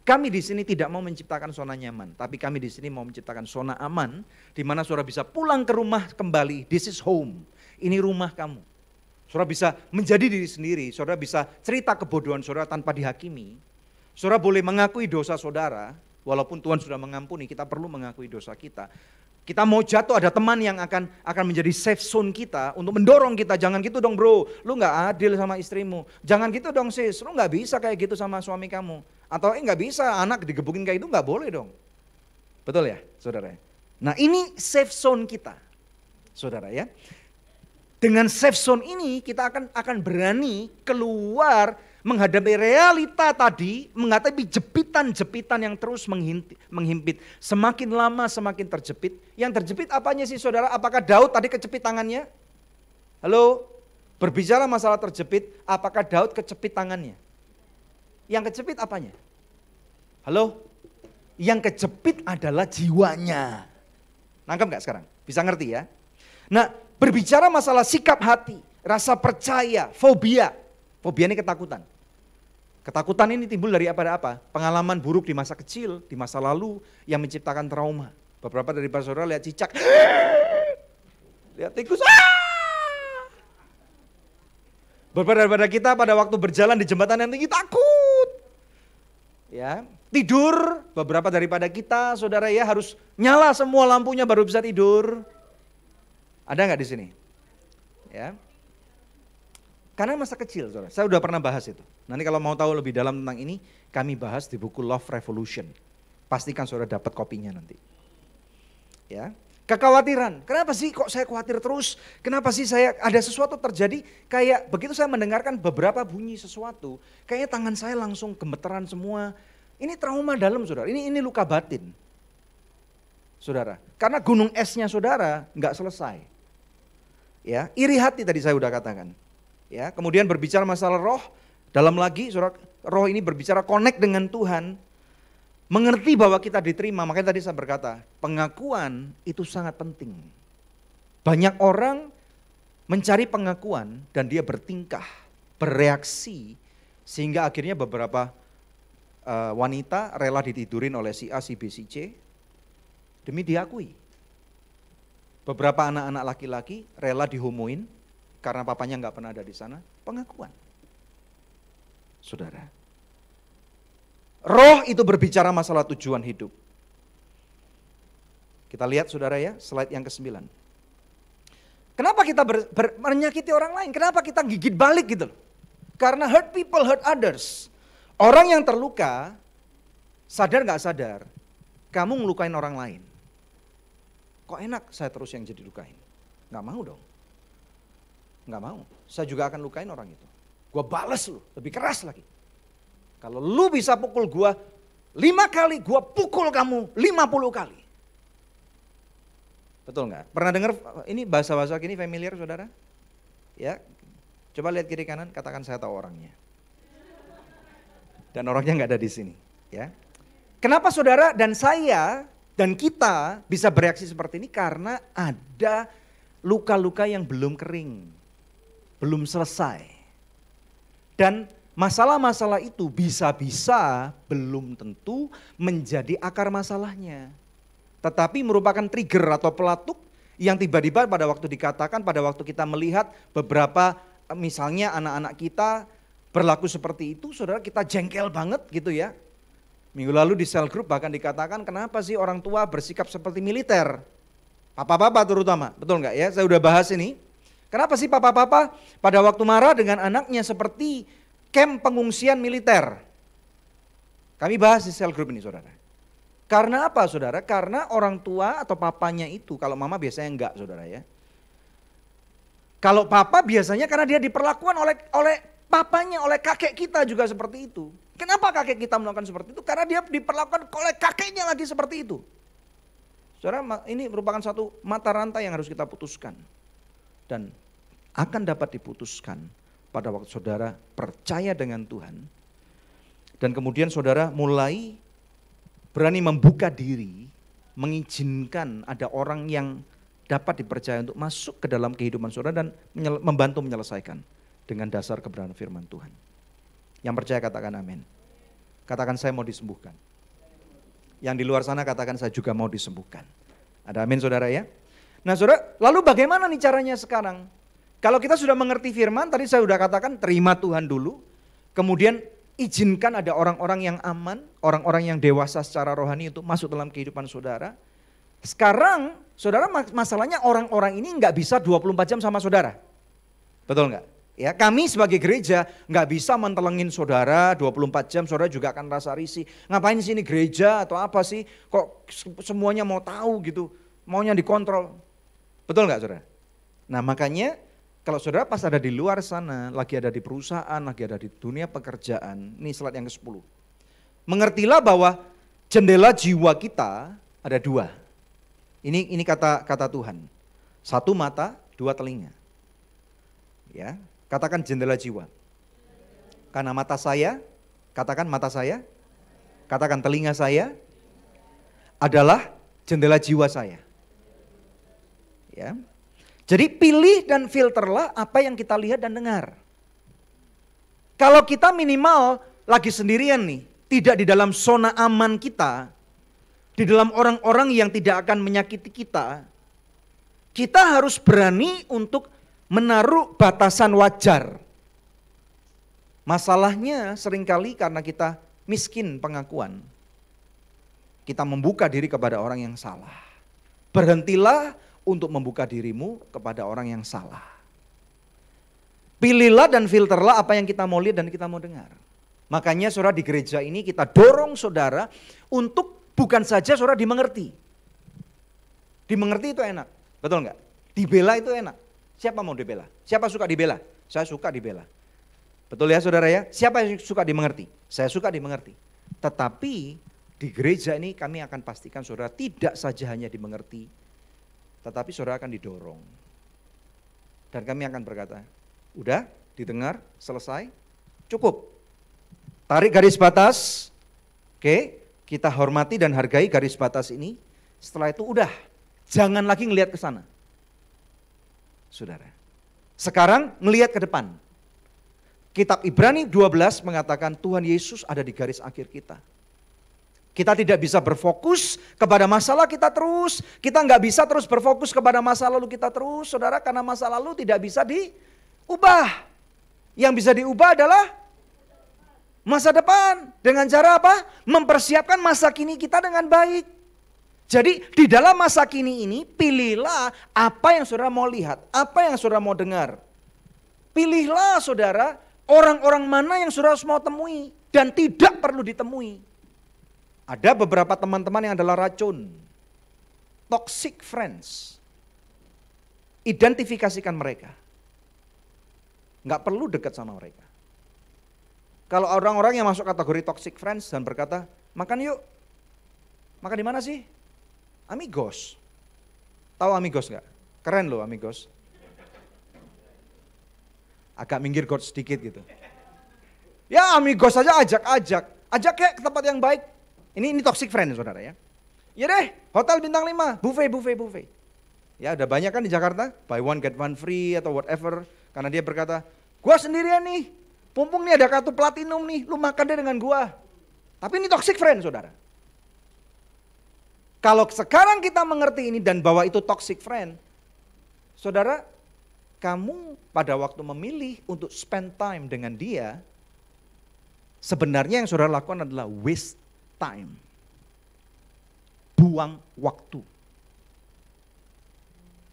Kami di sini tidak mau menciptakan zona nyaman, tapi kami di sini mau menciptakan zona aman, di mana saudara bisa pulang ke rumah kembali. This is home. Ini rumah kamu. Saudara bisa menjadi diri sendiri, saudara bisa cerita kebodohan saudara tanpa dihakimi. Saudara boleh mengakui dosa saudara, walaupun Tuhan sudah mengampuni, kita perlu mengakui dosa kita. Kita mau jatuh, ada teman yang akan menjadi safe zone kita untuk mendorong kita. Jangan gitu dong bro, lu gak adil sama istrimu. Jangan gitu dong sis, lu gak bisa kayak gitu sama suami kamu. Atau gak bisa anak digebukin kayak itu, gak boleh dong. Betul ya saudara? Nah ini safe zone kita saudara ya. Dengan safe zone ini kita akan berani keluar menghadapi realita tadi, menghadapi jepitan-jepitan yang terus menghimpit. Semakin lama semakin terjepit. Yang terjepit apanya sih saudara? Apakah Daud tadi kecepit tangannya? Halo? Berbicara masalah terjepit, apakah Daud kecepit tangannya? Yang kecepit apanya? Halo? Yang kejepit adalah jiwanya. Nangkep gak sekarang? Bisa ngerti ya? Nah, berbicara masalah sikap hati, rasa percaya, fobia. Fobia ini ketakutan. Ketakutan ini timbul dari apa? Pengalaman buruk di masa kecil, di masa lalu yang menciptakan trauma. Beberapa dari saudara lihat cicak, lihat tikus. Beberapa daripada kita pada waktu berjalan di jembatan yang tinggi takut. Ya, tidur, beberapa daripada kita saudara ya harus nyala semua lampunya baru bisa tidur. Ada nggak di sini? Ya. Karena masa kecil, saudara. Saya udah pernah bahas itu. Nanti kalau mau tahu lebih dalam tentang ini, kami bahas di buku Love Revolution. Pastikan saudara dapat kopinya nanti. Ya, kekhawatiran. Kenapa sih kok saya khawatir terus? Kenapa sih saya ada sesuatu terjadi? Kayak begitu saya mendengarkan beberapa bunyi sesuatu, kayaknya tangan saya langsung gemeteran semua. Ini trauma dalam, saudara. Ini luka batin, saudara. Karena gunung esnya saudara nggak selesai. Ya, iri hati tadi saya udah katakan. Ya, kemudian berbicara masalah roh, dalam lagi saudara, roh ini berbicara connect dengan Tuhan, mengerti bahwa kita diterima. Makanya tadi saya berkata, pengakuan itu sangat penting. Banyak orang mencari pengakuan dan dia bertingkah, bereaksi, sehingga akhirnya beberapa wanita rela ditidurin oleh si A, si B, si C, demi diakui. Beberapa anak-anak laki-laki rela dihomoin, karena papanya nggak pernah ada di sana, pengakuan. Saudara, roh itu berbicara masalah tujuan hidup. Kita lihat saudara ya, slide yang ke-9. Kenapa kita menyakiti orang lain? Kenapa kita gigit balik gitu loh? Karena hurt people hurt others. Orang yang terluka, sadar nggak sadar, kamu ngelukain orang lain. Kok enak saya terus yang jadi lukain? Nggak mau dong. Nggak mau, saya juga akan lukain orang itu. Gua balas lu, lebih keras lagi. Kalau lu bisa pukul gua 5 kali, gua pukul kamu 50 kali. Betul nggak? Pernah dengar ini bahasa-bahasa gini familiar saudara? Ya, coba lihat kiri kanan, katakan saya tahu orangnya. Dan orangnya nggak ada di sini. Ya, kenapa saudara dan saya dan kita bisa bereaksi seperti ini? Karena ada luka-luka yang belum kering, belum selesai. Dan masalah-masalah itu bisa-bisa belum tentu menjadi akar masalahnya. Tetapi merupakan trigger atau pelatuk yang tiba-tiba pada waktu dikatakan, pada waktu kita melihat beberapa misalnya anak-anak kita berlaku seperti itu, saudara, kita jengkel banget gitu ya. Minggu lalu di cell group bahkan dikatakan, kenapa sih orang tua bersikap seperti militer? Papa-papa terutama, betul nggak ya? Saya udah bahas ini. Kenapa sih papa-papa pada waktu marah dengan anaknya seperti camp pengungsian militer? Kami bahas di cell group ini, saudara. Karena apa, saudara? Karena orang tua atau papanya itu, kalau mama biasanya enggak, saudara ya. Kalau papa biasanya karena dia diperlakukan oleh papanya, oleh kakek kita juga seperti itu. Kenapa kakek kita melakukan seperti itu? Karena dia diperlakukan oleh kakeknya lagi seperti itu. Saudara, ini merupakan satu mata rantai yang harus kita putuskan. Dan akan dapat diputuskan pada waktu saudara percaya dengan Tuhan. Dan kemudian saudara mulai berani membuka diri, mengizinkan ada orang yang dapat dipercaya untuk masuk ke dalam kehidupan saudara dan membantu menyelesaikan dengan dasar kebenaran firman Tuhan. Yang percaya katakan amin. Katakan saya mau disembuhkan. Yang di luar sana katakan saya juga mau disembuhkan. Ada amin saudara ya. Nah saudara, lalu bagaimana nih caranya sekarang? Kalau kita sudah mengerti firman, tadi saya sudah katakan terima Tuhan dulu. Kemudian izinkan ada orang-orang yang aman, orang-orang yang dewasa secara rohani untuk masuk dalam kehidupan saudara. Sekarang saudara masalahnya orang-orang ini nggak bisa 24 jam sama saudara. Betul nggak? Ya, kami sebagai gereja nggak bisa mentelengin saudara 24 jam, saudara juga akan rasa risih. Ngapain sih ini gereja atau apa sih? Kok semuanya mau tahu gitu, maunya dikontrol. Betul nggak saudara? Nah makanya kalau saudara pas ada di luar sana, lagi ada di perusahaan, lagi ada di dunia pekerjaan, ini slide yang ke-10. Mengertilah bahwa jendela jiwa kita ada dua. Ini kata Tuhan. Satu mata, dua telinga. Ya. Katakan jendela jiwa. Karena mata saya, katakan mata saya, katakan telinga saya adalah jendela jiwa saya. Ya. Jadi pilih dan filterlah apa yang kita lihat dan dengar. Kalau kita minimal lagi sendirian nih, tidak di dalam zona aman kita, di dalam orang-orang yang tidak akan menyakiti kita, kita harus berani untuk menaruh batasan wajar. Masalahnya seringkali karena kita miskin pengakuan, kita membuka diri kepada orang yang salah. Berhentilah untuk membuka dirimu kepada orang yang salah. Pilihlah dan filterlah apa yang kita mau lihat dan kita mau dengar. Makanya saudara di gereja ini kita dorong saudara untuk bukan saja saudara dimengerti. Dimengerti itu enak, betul enggak? Dibela itu enak. Siapa mau dibela? Siapa suka dibela? Saya suka dibela. Betul ya saudara ya? Siapa yang suka dimengerti? Saya suka dimengerti. Tetapi di gereja ini kami akan pastikan saudara tidak saja hanya dimengerti, tetapi saudara akan didorong. Dan kami akan berkata, udah didengar, selesai, cukup. Tarik garis batas, oke, kita hormati dan hargai garis batas ini. Setelah itu udah, jangan lagi ngelihat ke sana. Saudara, sekarang melihat ke depan. Kitab Ibrani 12 mengatakan Tuhan Yesus ada di garis akhir kita. Kita tidak bisa berfokus kepada masalah kita terus. Kita nggak bisa terus berfokus kepada masa lalu kita terus, saudara, karena masa lalu tidak bisa diubah. Yang bisa diubah adalah masa depan. Dengan cara apa? Mempersiapkan masa kini kita dengan baik. Jadi di dalam masa kini ini pilihlah apa yang saudara mau lihat, apa yang saudara mau dengar. Pilihlah saudara orang-orang mana yang saudara mau temui dan tidak perlu ditemui. Ada beberapa teman-teman yang adalah racun, toxic friends. Identifikasikan mereka. Nggak perlu dekat sama mereka. Kalau orang-orang yang masuk kategori toxic friends dan berkata, makan yuk. Makan di mana sih? Amigos. Tahu Amigos nggak? Keren loh Amigos. Agak minggir got sedikit gitu. Ya Amigos aja ajak kayak ke tempat yang baik. Ini toxic friend saudara ya. Ya deh, hotel bintang 5, buffet. Ya, ada banyak kan di Jakarta, buy one get one free atau whatever. Karena dia berkata, gua sendirian nih, mumpung nih ada kartu platinum nih, lu makan deh dengan gua. Tapi ini toxic friend, saudara. Kalau sekarang kita mengerti ini dan bahwa itu toxic friend, saudara, kamu pada waktu memilih untuk spend time dengan dia, sebenarnya yang saudara lakukan adalah waste time. Buang waktu.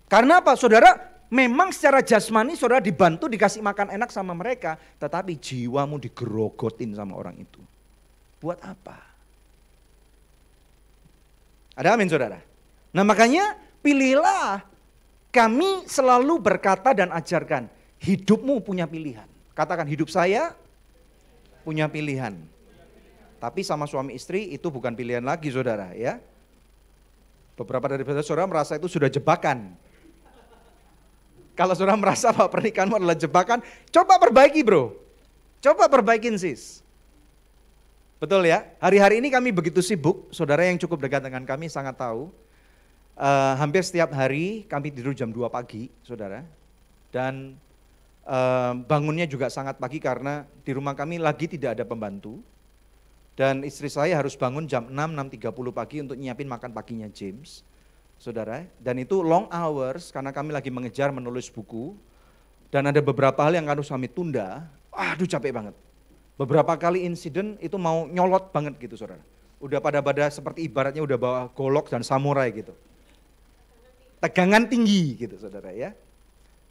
Karena apa? Saudara, memang secara jasmani saudara dibantu dikasih makan enak sama mereka, tetapi jiwamu digerogotin sama orang itu. Buat apa? Ada amin saudara? Nah makanya pilihlah, kami selalu berkata dan ajarkan, hidupmu punya pilihan. Katakan hidup saya punya pilihan. Tapi sama suami istri itu bukan pilihan lagi saudara ya. Beberapa dari saudara merasa itu sudah jebakan. Kalau saudara merasa bahwa pernikahanmu adalah jebakan, coba perbaiki bro. Coba perbaikin sis. Betul ya, hari-hari ini kami begitu sibuk, saudara yang cukup dekat dengan kami sangat tahu. Hampir setiap hari kami tidur jam 2 pagi saudara. Dan bangunnya juga sangat pagi karena di rumah kami lagi tidak ada pembantu. Dan istri saya harus bangun jam 6.30 pagi untuk nyiapin makan paginya James. Saudara, dan itu long hours karena kami lagi mengejar menulis buku. Dan ada beberapa hal yang harus kami tunda, aduh capek banget. Beberapa kali insiden itu mau nyolot banget gitu saudara. Udah pada seperti ibaratnya udah bawa golok dan samurai gitu. Tegangan tinggi gitu saudara ya.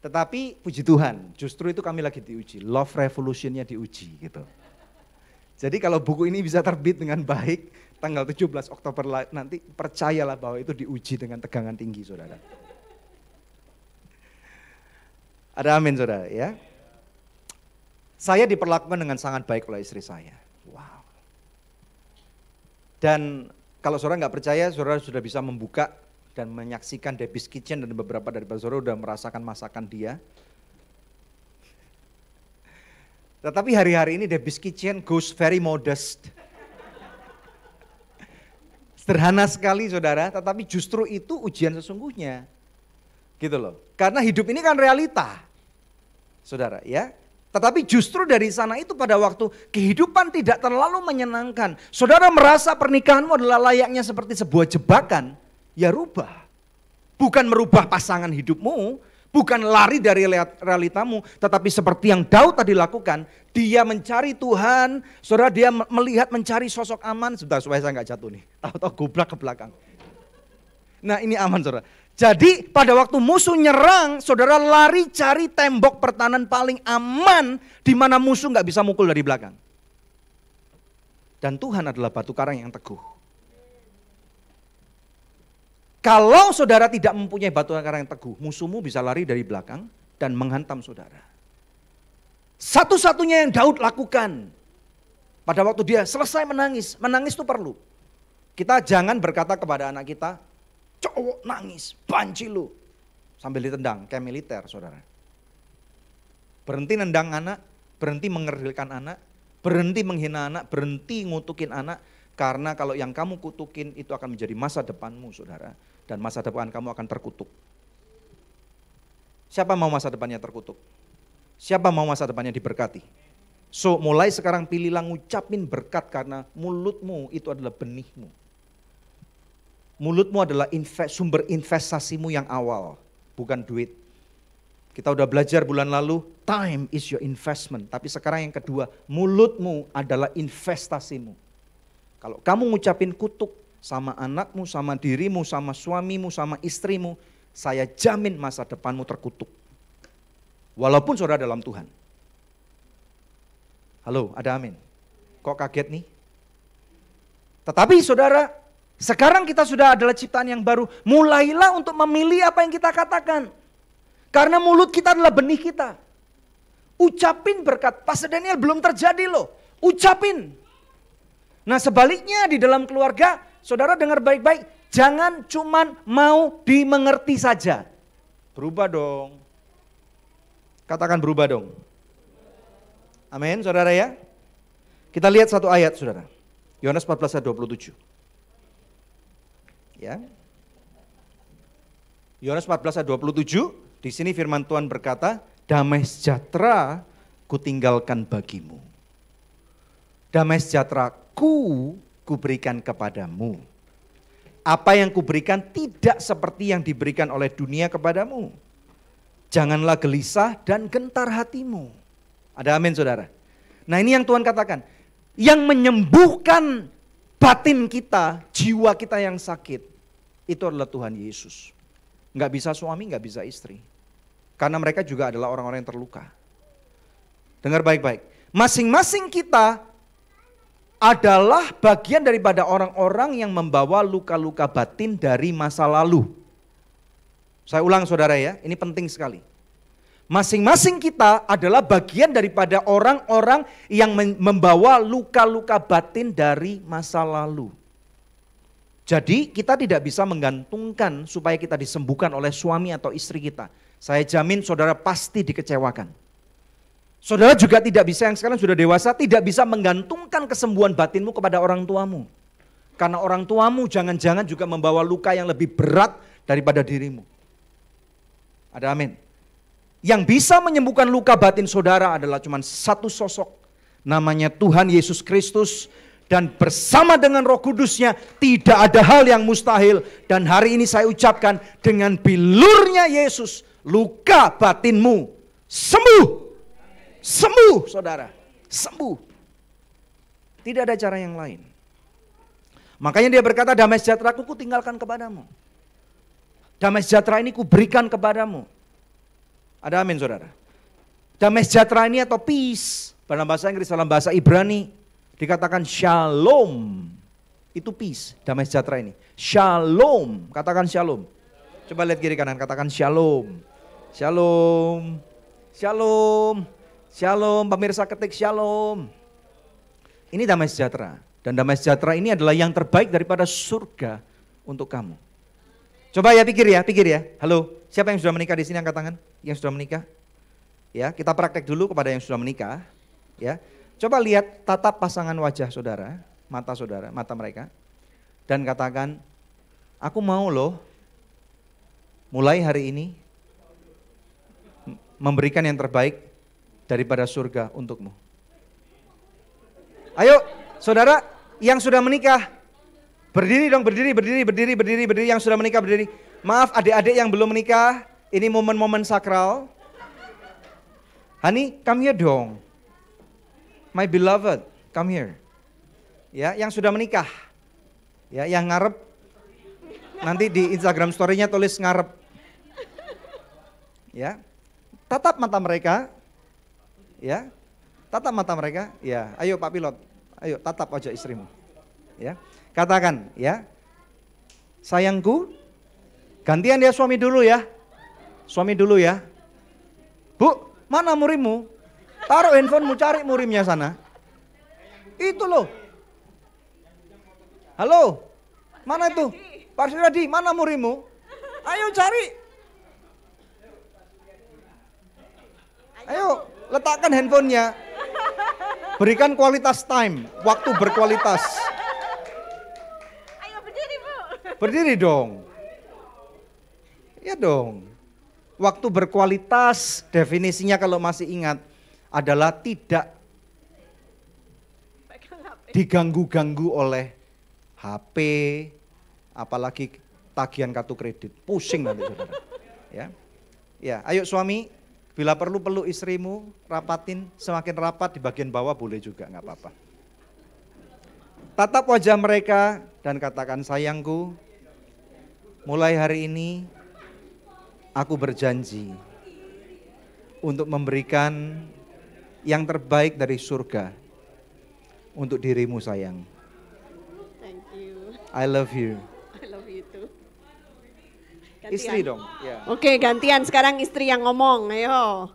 Tetapi puji Tuhan, justru itu kami lagi diuji, love revolutionnya diuji gitu. Jadi kalau buku ini bisa terbit dengan baik, tanggal 17 Oktober nanti percayalah bahwa itu diuji dengan tegangan tinggi saudara. Ada amin saudara ya. Saya diperlakukan dengan sangat baik oleh istri saya. Wow. Dan kalau saudara nggak percaya, saudara sudah bisa membuka dan menyaksikan Debbie's Kitchen dan beberapa dari saudara sudah merasakan masakan dia. Tetapi hari-hari ini Debbie's Kitchen goes very modest. Sederhana sekali saudara, tetapi justru itu ujian sesungguhnya. Gitu loh. Karena hidup ini kan realita. Saudara ya. Tetapi justru dari sana itu pada waktu kehidupan tidak terlalu menyenangkan. Saudara merasa pernikahanmu adalah layaknya seperti sebuah jebakan. Ya rubah. Bukan merubah pasangan hidupmu. Bukan lari dari realitamu, tetapi seperti yang Daud tadi lakukan, dia mencari Tuhan, saudara dia melihat mencari sosok aman, sebentar supaya saya nggak jatuh nih, tahu-tahu gubrak ke belakang. Nah ini aman saudara. Jadi pada waktu musuh nyerang, saudara lari cari tembok pertahanan paling aman, di mana musuh nggak bisa mukul dari belakang. Dan Tuhan adalah batu karang yang teguh. Kalau saudara tidak mempunyai batu karang yang teguh, musuhmu bisa lari dari belakang dan menghantam saudara. Satu-satunya yang Daud lakukan pada waktu dia selesai menangis itu perlu. Kita jangan berkata kepada anak kita, cowok nangis, banci lu. Sambil ditendang, kayak militer saudara. Berhenti nendang anak, berhenti mengerdilkan anak, berhenti menghina anak, berhenti ngutukin anak. Karena kalau yang kamu kutukin itu akan menjadi masa depanmu saudara. Dan masa depan kamu akan terkutuk. Siapa mau masa depannya terkutuk? Siapa mau masa depannya diberkati? So mulai sekarang pilihlah ngucapin berkat karena mulutmu itu adalah benihmu. Mulutmu adalah sumber investasimu yang awal, bukan duit. Kita udah belajar bulan lalu, time is your investment. Tapi sekarang yang kedua, mulutmu adalah investasimu. Kalau kamu ngucapin kutuk, sama anakmu, sama dirimu, sama suamimu, sama istrimu, saya jamin masa depanmu terkutuk. Walaupun saudara dalam Tuhan. Halo, ada amin? Kok kaget nih? Tetapi saudara, sekarang kita sudah adalah ciptaan yang baru. Mulailah untuk memilih apa yang kita katakan. Karena mulut kita adalah benih kita. Ucapin berkat. Pastor Daniel belum terjadi loh. Ucapin. Nah sebaliknya di dalam keluarga, saudara dengar baik-baik, jangan cuman mau dimengerti saja. Berubah dong. Katakan berubah dong. Amin saudara ya. Kita lihat satu ayat saudara. Yohanes 14 ayat 27. Ya. Yohanes 14 ayat 27, di sini firman Tuhan berkata, damai sejahtera kutinggalkan bagimu. Damai sejahtera-Ku kuberikan kepadamu. Apa yang kuberikan tidak seperti yang diberikan oleh dunia kepadamu. Janganlah gelisah dan gentar hatimu. Ada amin saudara. Nah ini yang Tuhan katakan. Yang menyembuhkan batin kita, jiwa kita yang sakit. Itu adalah Tuhan Yesus. Enggak bisa suami, enggak bisa istri. Karena mereka juga adalah orang-orang yang terluka. Dengar baik-baik. Masing-masing kita adalah bagian daripada orang-orang yang membawa luka-luka batin dari masa lalu. Saya ulang saudara ya, ini penting sekali. Masing-masing kita adalah bagian daripada orang-orang yang membawa luka-luka batin dari masa lalu. Jadi kita tidak bisa menggantungkan supaya kita disembuhkan oleh suami atau istri kita. Saya jamin saudara pasti dikecewakan. Saudara juga tidak bisa, yang sekarang sudah dewasa, tidak bisa menggantungkan kesembuhan batinmu kepada orang tuamu. Karena orang tuamu jangan-jangan juga membawa luka yang lebih berat daripada dirimu. Ada amin. Yang bisa menyembuhkan luka batin saudara adalah cuma satu sosok. Namanya Tuhan Yesus Kristus. Dan bersama dengan Roh Kudusnya tidak ada hal yang mustahil. Dan hari ini saya ucapkan dengan bilurnya Yesus, luka batinmu sembuh. Sembuh saudara, sembuh. Tidak ada cara yang lain. Makanya dia berkata, damai sejahtera ku tinggalkan kepadamu. Damai sejahtera ini ku berikan kepadamu. Ada amin saudara. Damai sejahtera ini atau peace, dalam bahasa Inggris, dalam bahasa Ibrani dikatakan shalom. Itu peace, damai sejahtera ini. Shalom, katakan shalom. Coba lihat kiri kanan, katakan shalom. Shalom, shalom. Shalom, pemirsa ketik shalom. Ini damai sejahtera. Dan damai sejahtera ini adalah yang terbaik daripada surga untuk kamu. Coba ya pikir ya. Halo, siapa yang sudah menikah di sini angkat tangan? Yang sudah menikah? Ya, kita praktek dulu kepada yang sudah menikah. Ya, coba lihat tatap pasangan wajah saudara, mata mereka. Dan katakan, aku mau loh mulai hari ini memberikan yang terbaik daripada surga untukmu. Ayo saudara yang sudah menikah, berdiri dong, berdiri yang sudah menikah berdiri. Maaf adik-adik yang belum menikah, ini momen-momen sakral. Honey, come here dong. My beloved, come here. Ya, yang sudah menikah. Ya, yang ngarep nanti di Instagram story-nya tulis ngarep. Ya. Tatap mata mereka. Ya, tatap mata mereka. Ya, ayo Pak Pilot, ayo tatap wajah istrimu. Ya, katakan, ya, sayangku, gantian dia suami dulu ya, Bu, mana murimmu? Taruh handphonemu, cari murimnya sana. Itu loh. Halo, mana itu? Pak Siradi, mana murimmu? Ayo cari. Ayo. Letakkan handphonenya, berikan kualitas time, waktu berkualitas. Ayo berdiri Bu. Berdiri dong. Ya dong. Waktu berkualitas definisinya kalau masih ingat adalah tidak diganggu-ganggu oleh HP, apalagi tagihan kartu kredit. Pusing nanti saudara. Ya, ayo suami. Bila perlu peluk istrimu, rapatin, semakin rapat di bagian bawah boleh juga, nggak apa-apa. Tatap wajah mereka dan katakan, sayangku, mulai hari ini aku berjanji untuk memberikan yang terbaik dari surga untuk dirimu sayang. Thank you. I love you. I love you too. Istri dong. Ya. Oke, gantian sekarang istri yang ngomong. Ayo.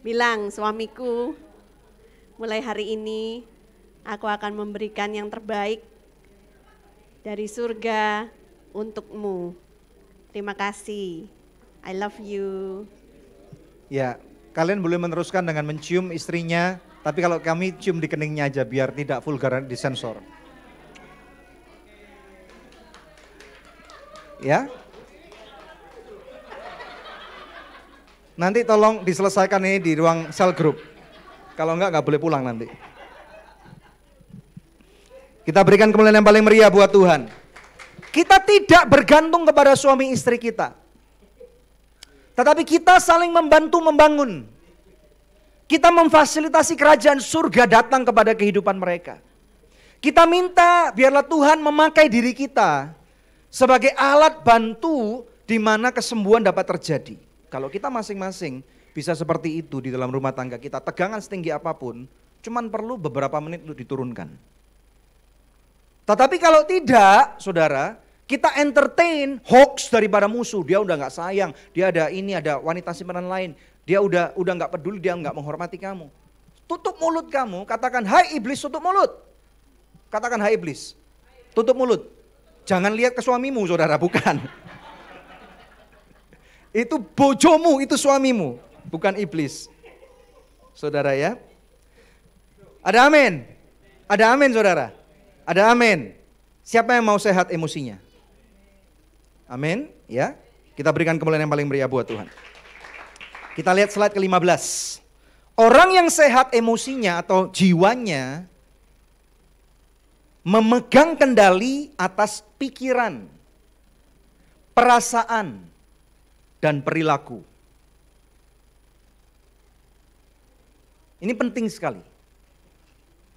Bilang, suamiku, mulai hari ini aku akan memberikan yang terbaik dari surga untukmu. Terima kasih. I love you. Ya, kalian boleh meneruskan dengan mencium istrinya, tapi kalau kami cium di keningnya aja biar tidak vulgar disensor. Ya. Nanti tolong diselesaikan ini di ruang cell group. Kalau enggak boleh pulang nanti. Kita berikan kemuliaan yang paling meriah buat Tuhan. Kita tidak bergantung kepada suami istri kita. Tetapi kita saling membantu membangun. Kita memfasilitasi kerajaan surga datang kepada kehidupan mereka. Kita minta biarlah Tuhan memakai diri kita sebagai alat bantu di mana kesembuhan dapat terjadi. Kalau kita masing-masing bisa seperti itu di dalam rumah tangga kita, tegangan setinggi apapun, cuman perlu beberapa menit untuk diturunkan. Tetapi kalau tidak, saudara, kita entertain hoax daripada musuh. Dia udah gak sayang, dia ada ini, ada wanita simpanan lain. Dia udah gak peduli, dia gak menghormati kamu. Tutup mulut kamu, katakan, hai iblis, tutup mulut. Katakan, hai iblis, tutup mulut. Jangan lihat ke suamimu, saudara, bukan. Itu bojomu, itu suamimu, bukan iblis. Saudara ya. Ada amin? Ada amin, saudara? Ada amin? Siapa yang mau sehat emosinya? Amin, ya. Kita berikan kemuliaan yang paling meriah buat Tuhan. Kita lihat slide ke-15. Orang yang sehat emosinya atau jiwanya memegang kendali atas pikiran, perasaan, dan perilaku. Ini penting sekali.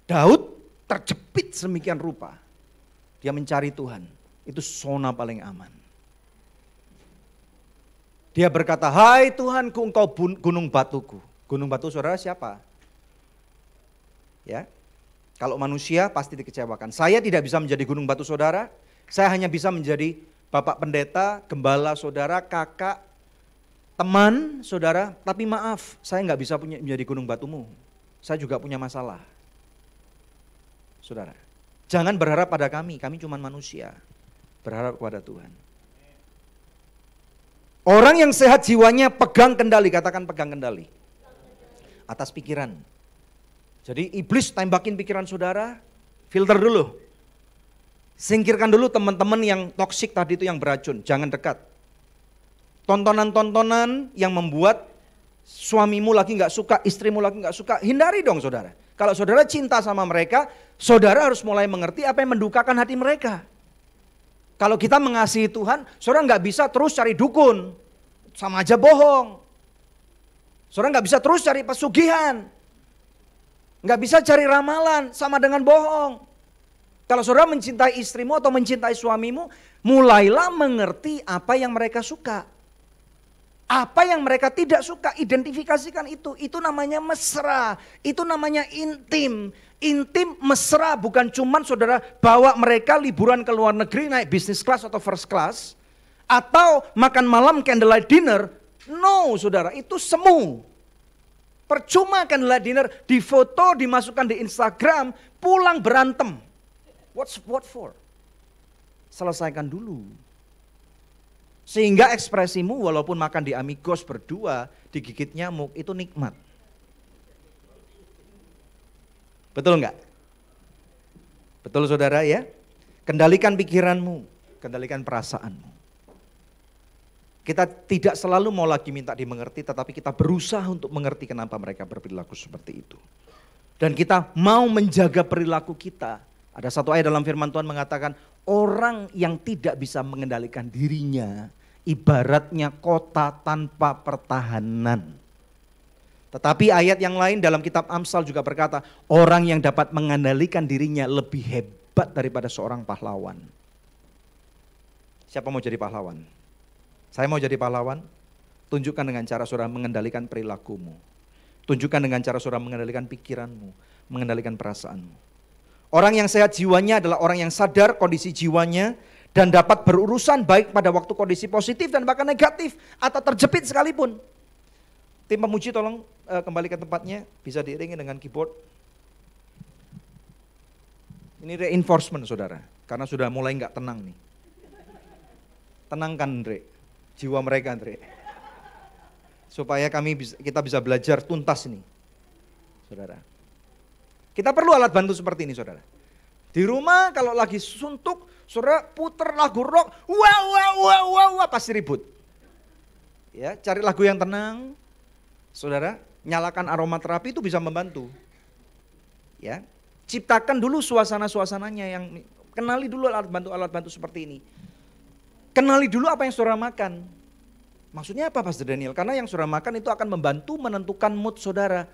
Daud terjepit sedemikian rupa. Dia mencari Tuhan. Itu zona paling aman. Dia berkata, hai Tuhanku, engkau gunung batuku. Gunung batu saudara siapa? Ya, kalau manusia pasti dikecewakan. Saya tidak bisa menjadi gunung batu saudara. Saya hanya bisa menjadi bapak pendeta, gembala saudara, kakak, teman saudara. Tapi maaf, saya nggak bisa menjadi gunung batumu. Saya juga punya masalah. Saudara, jangan berharap pada kami cuma manusia. Berharap kepada Tuhan. Orang yang sehat jiwanya pegang kendali, katakan pegang kendali. Atas pikiran. Jadi iblis tembakin pikiran saudara, filter dulu. Singkirkan dulu teman-teman yang toksik tadi itu yang beracun, jangan dekat. Tontonan-tontonan yang membuat suamimu lagi gak suka, istrimu lagi gak suka, hindari dong saudara. Kalau saudara cinta sama mereka, saudara harus mulai mengerti apa yang mendukakan hati mereka. Kalau kita mengasihi Tuhan, saudara gak bisa terus cari dukun, sama aja bohong. Saudara gak bisa terus cari pesugihan, gak bisa cari ramalan, sama dengan bohong. Kalau saudara mencintai istrimu atau mencintai suamimu, mulailah mengerti apa yang mereka suka. Apa yang mereka tidak suka, identifikasikan itu. Itu namanya mesra, itu namanya intim. Intim, mesra, bukan cuman saudara bawa mereka liburan ke luar negeri naik business class atau first class. Atau makan malam candlelight dinner. No saudara, itu semu. Percuma candlelight dinner, difoto, dimasukkan di Instagram, pulang berantem. What for? Selesaikan dulu. Sehingga ekspresimu walaupun makan di Amigos berdua, digigit nyamuk, itu nikmat. Betul enggak? Betul saudara ya? Kendalikan pikiranmu, kendalikan perasaanmu. Kita tidak selalu mau lagi minta dimengerti, tetapi kita berusaha untuk mengerti kenapa mereka berperilaku seperti itu. Dan kita mau menjaga perilaku kita. Ada satu ayat dalam firman Tuhan mengatakan, orang yang tidak bisa mengendalikan dirinya, ibaratnya kota tanpa pertahanan. Tetapi ayat yang lain dalam kitab Amsal juga berkata, orang yang dapat mengendalikan dirinya lebih hebat daripada seorang pahlawan. Siapa mau jadi pahlawan? Saya mau jadi pahlawan. Tunjukkan dengan cara saudara mengendalikan perilakumu. Tunjukkan dengan cara saudara mengendalikan pikiranmu, mengendalikan perasaanmu. Orang yang sehat jiwanya adalah orang yang sadar kondisi jiwanya dan dapat berurusan baik pada waktu kondisi positif dan bahkan negatif atau terjepit sekalipun. Tim pemuji tolong kembali ke tempatnya, bisa diiringi dengan keyboard. Ini reinforcement saudara, karena sudah mulai nggak tenang nih. Tenangkan Andre, jiwa mereka Andre. Supaya kita bisa belajar tuntas ini, saudara. Kita perlu alat bantu seperti ini saudara. Di rumah kalau lagi suntuk, saudara puter lagu rock, wah pasti ribut. Ya, cari lagu yang tenang, Saudara, nyalakan aromaterapi itu bisa membantu. Ya, ciptakan dulu suasana-suasananya, yang kenali dulu alat bantu seperti ini. Kenali dulu apa yang saudara makan. Maksudnya apa Pastor Daniel? Karena yang saudara makan itu akan membantu menentukan mood saudara.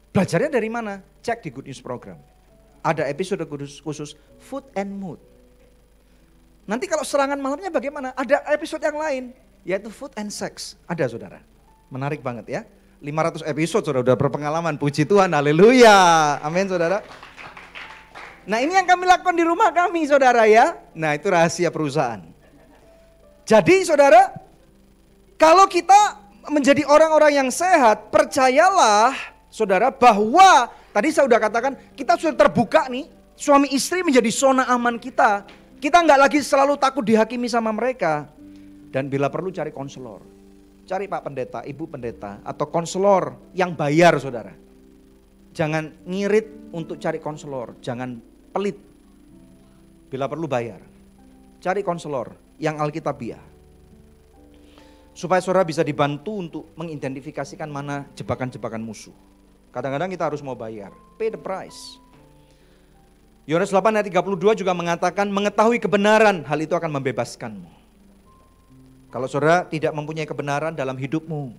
Belajarnya dari mana? Cek di Good News Program. Ada episode khusus Food and Mood. Nanti kalau serangan malamnya bagaimana? Ada episode yang lain, yaitu Food and Sex. Ada saudara. Menarik banget ya. 500 episode saudara udah berpengalaman. Puji Tuhan, haleluya. Amin saudara. Nah ini yang kami lakukan di rumah kami saudara ya. Nah itu rahasia perusahaan. Jadi saudara, kalau kita menjadi orang-orang yang sehat, percayalah saudara bahwa tadi saya sudah katakan kita sudah terbuka nih. Suami istri menjadi zona aman kita. Kita nggak lagi selalu takut dihakimi sama mereka. Dan bila perlu cari konselor. Cari Pak Pendeta, Ibu Pendeta atau konselor yang bayar saudara. Jangan ngirit untuk cari konselor, jangan pelit. Bila perlu bayar. Cari konselor yang Alkitabiah. Supaya saudara bisa dibantu untuk mengidentifikasikan mana jebakan-jebakan musuh. Kadang-kadang kita harus mau bayar, pay the price. Yohanes 8 ayat 32 juga mengatakan mengetahui kebenaran, hal itu akan membebaskanmu. Kalau saudara tidak mempunyai kebenaran dalam hidupmu,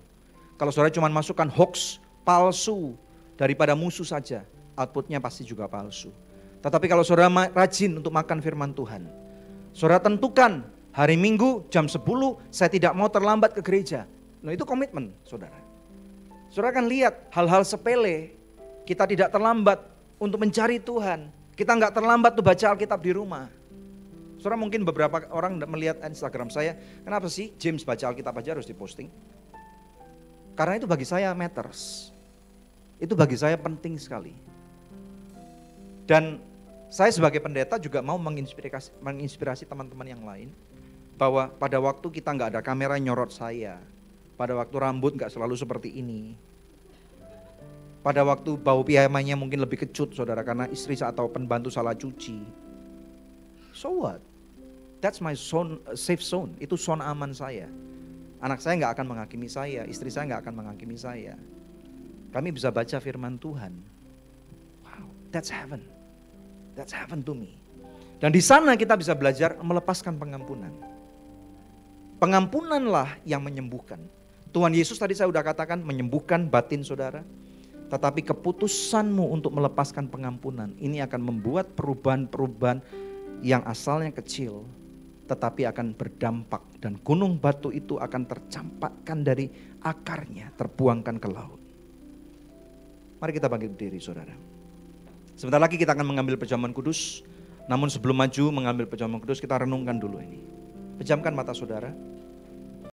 kalau saudara cuma masukkan hoax, palsu daripada musuh saja, outputnya pasti juga palsu. Tetapi kalau saudara rajin untuk makan firman Tuhan, saudara tentukan hari Minggu jam 10 saya tidak mau terlambat ke gereja. Nah itu komitmen saudara. Saudara akan lihat hal-hal sepele, kita tidak terlambat untuk mencari Tuhan. Kita nggak terlambat tuh baca Alkitab di rumah. Saudara mungkin beberapa orang melihat Instagram saya, kenapa sih James baca Alkitab aja harus diposting? Karena itu bagi saya matters. Itu bagi saya penting sekali. Dan saya sebagai pendeta juga mau menginspirasi teman-teman yang lain. Bahwa pada waktu kita nggak ada kamera nyorot saya. Pada waktu rambut nggak selalu seperti ini. Pada waktu bau piyamanya mungkin lebih kecut saudara karena istri atau pembantu salah cuci. So what? That's my zone, safe zone. Itu zona aman saya. Anak saya nggak akan menghakimi saya, istri saya nggak akan menghakimi saya. Kami bisa baca firman Tuhan. Wow, that's heaven. That's heaven to me. Dan di sana kita bisa belajar melepaskan pengampunan. Pengampunanlah yang menyembuhkan. Tuhan Yesus tadi saya sudah katakan menyembuhkan batin saudara. Tetapi keputusanmu untuk melepaskan pengampunan ini akan membuat perubahan-perubahan yang asalnya kecil tetapi akan berdampak dan gunung batu itu akan tercampakkan dari akarnya, terbuangkan ke laut. Mari kita bangkit berdiri saudara. Sebentar lagi kita akan mengambil perjamuan kudus. Namun sebelum maju mengambil perjamuan kudus kita renungkan dulu ini. Pejamkan mata saudara.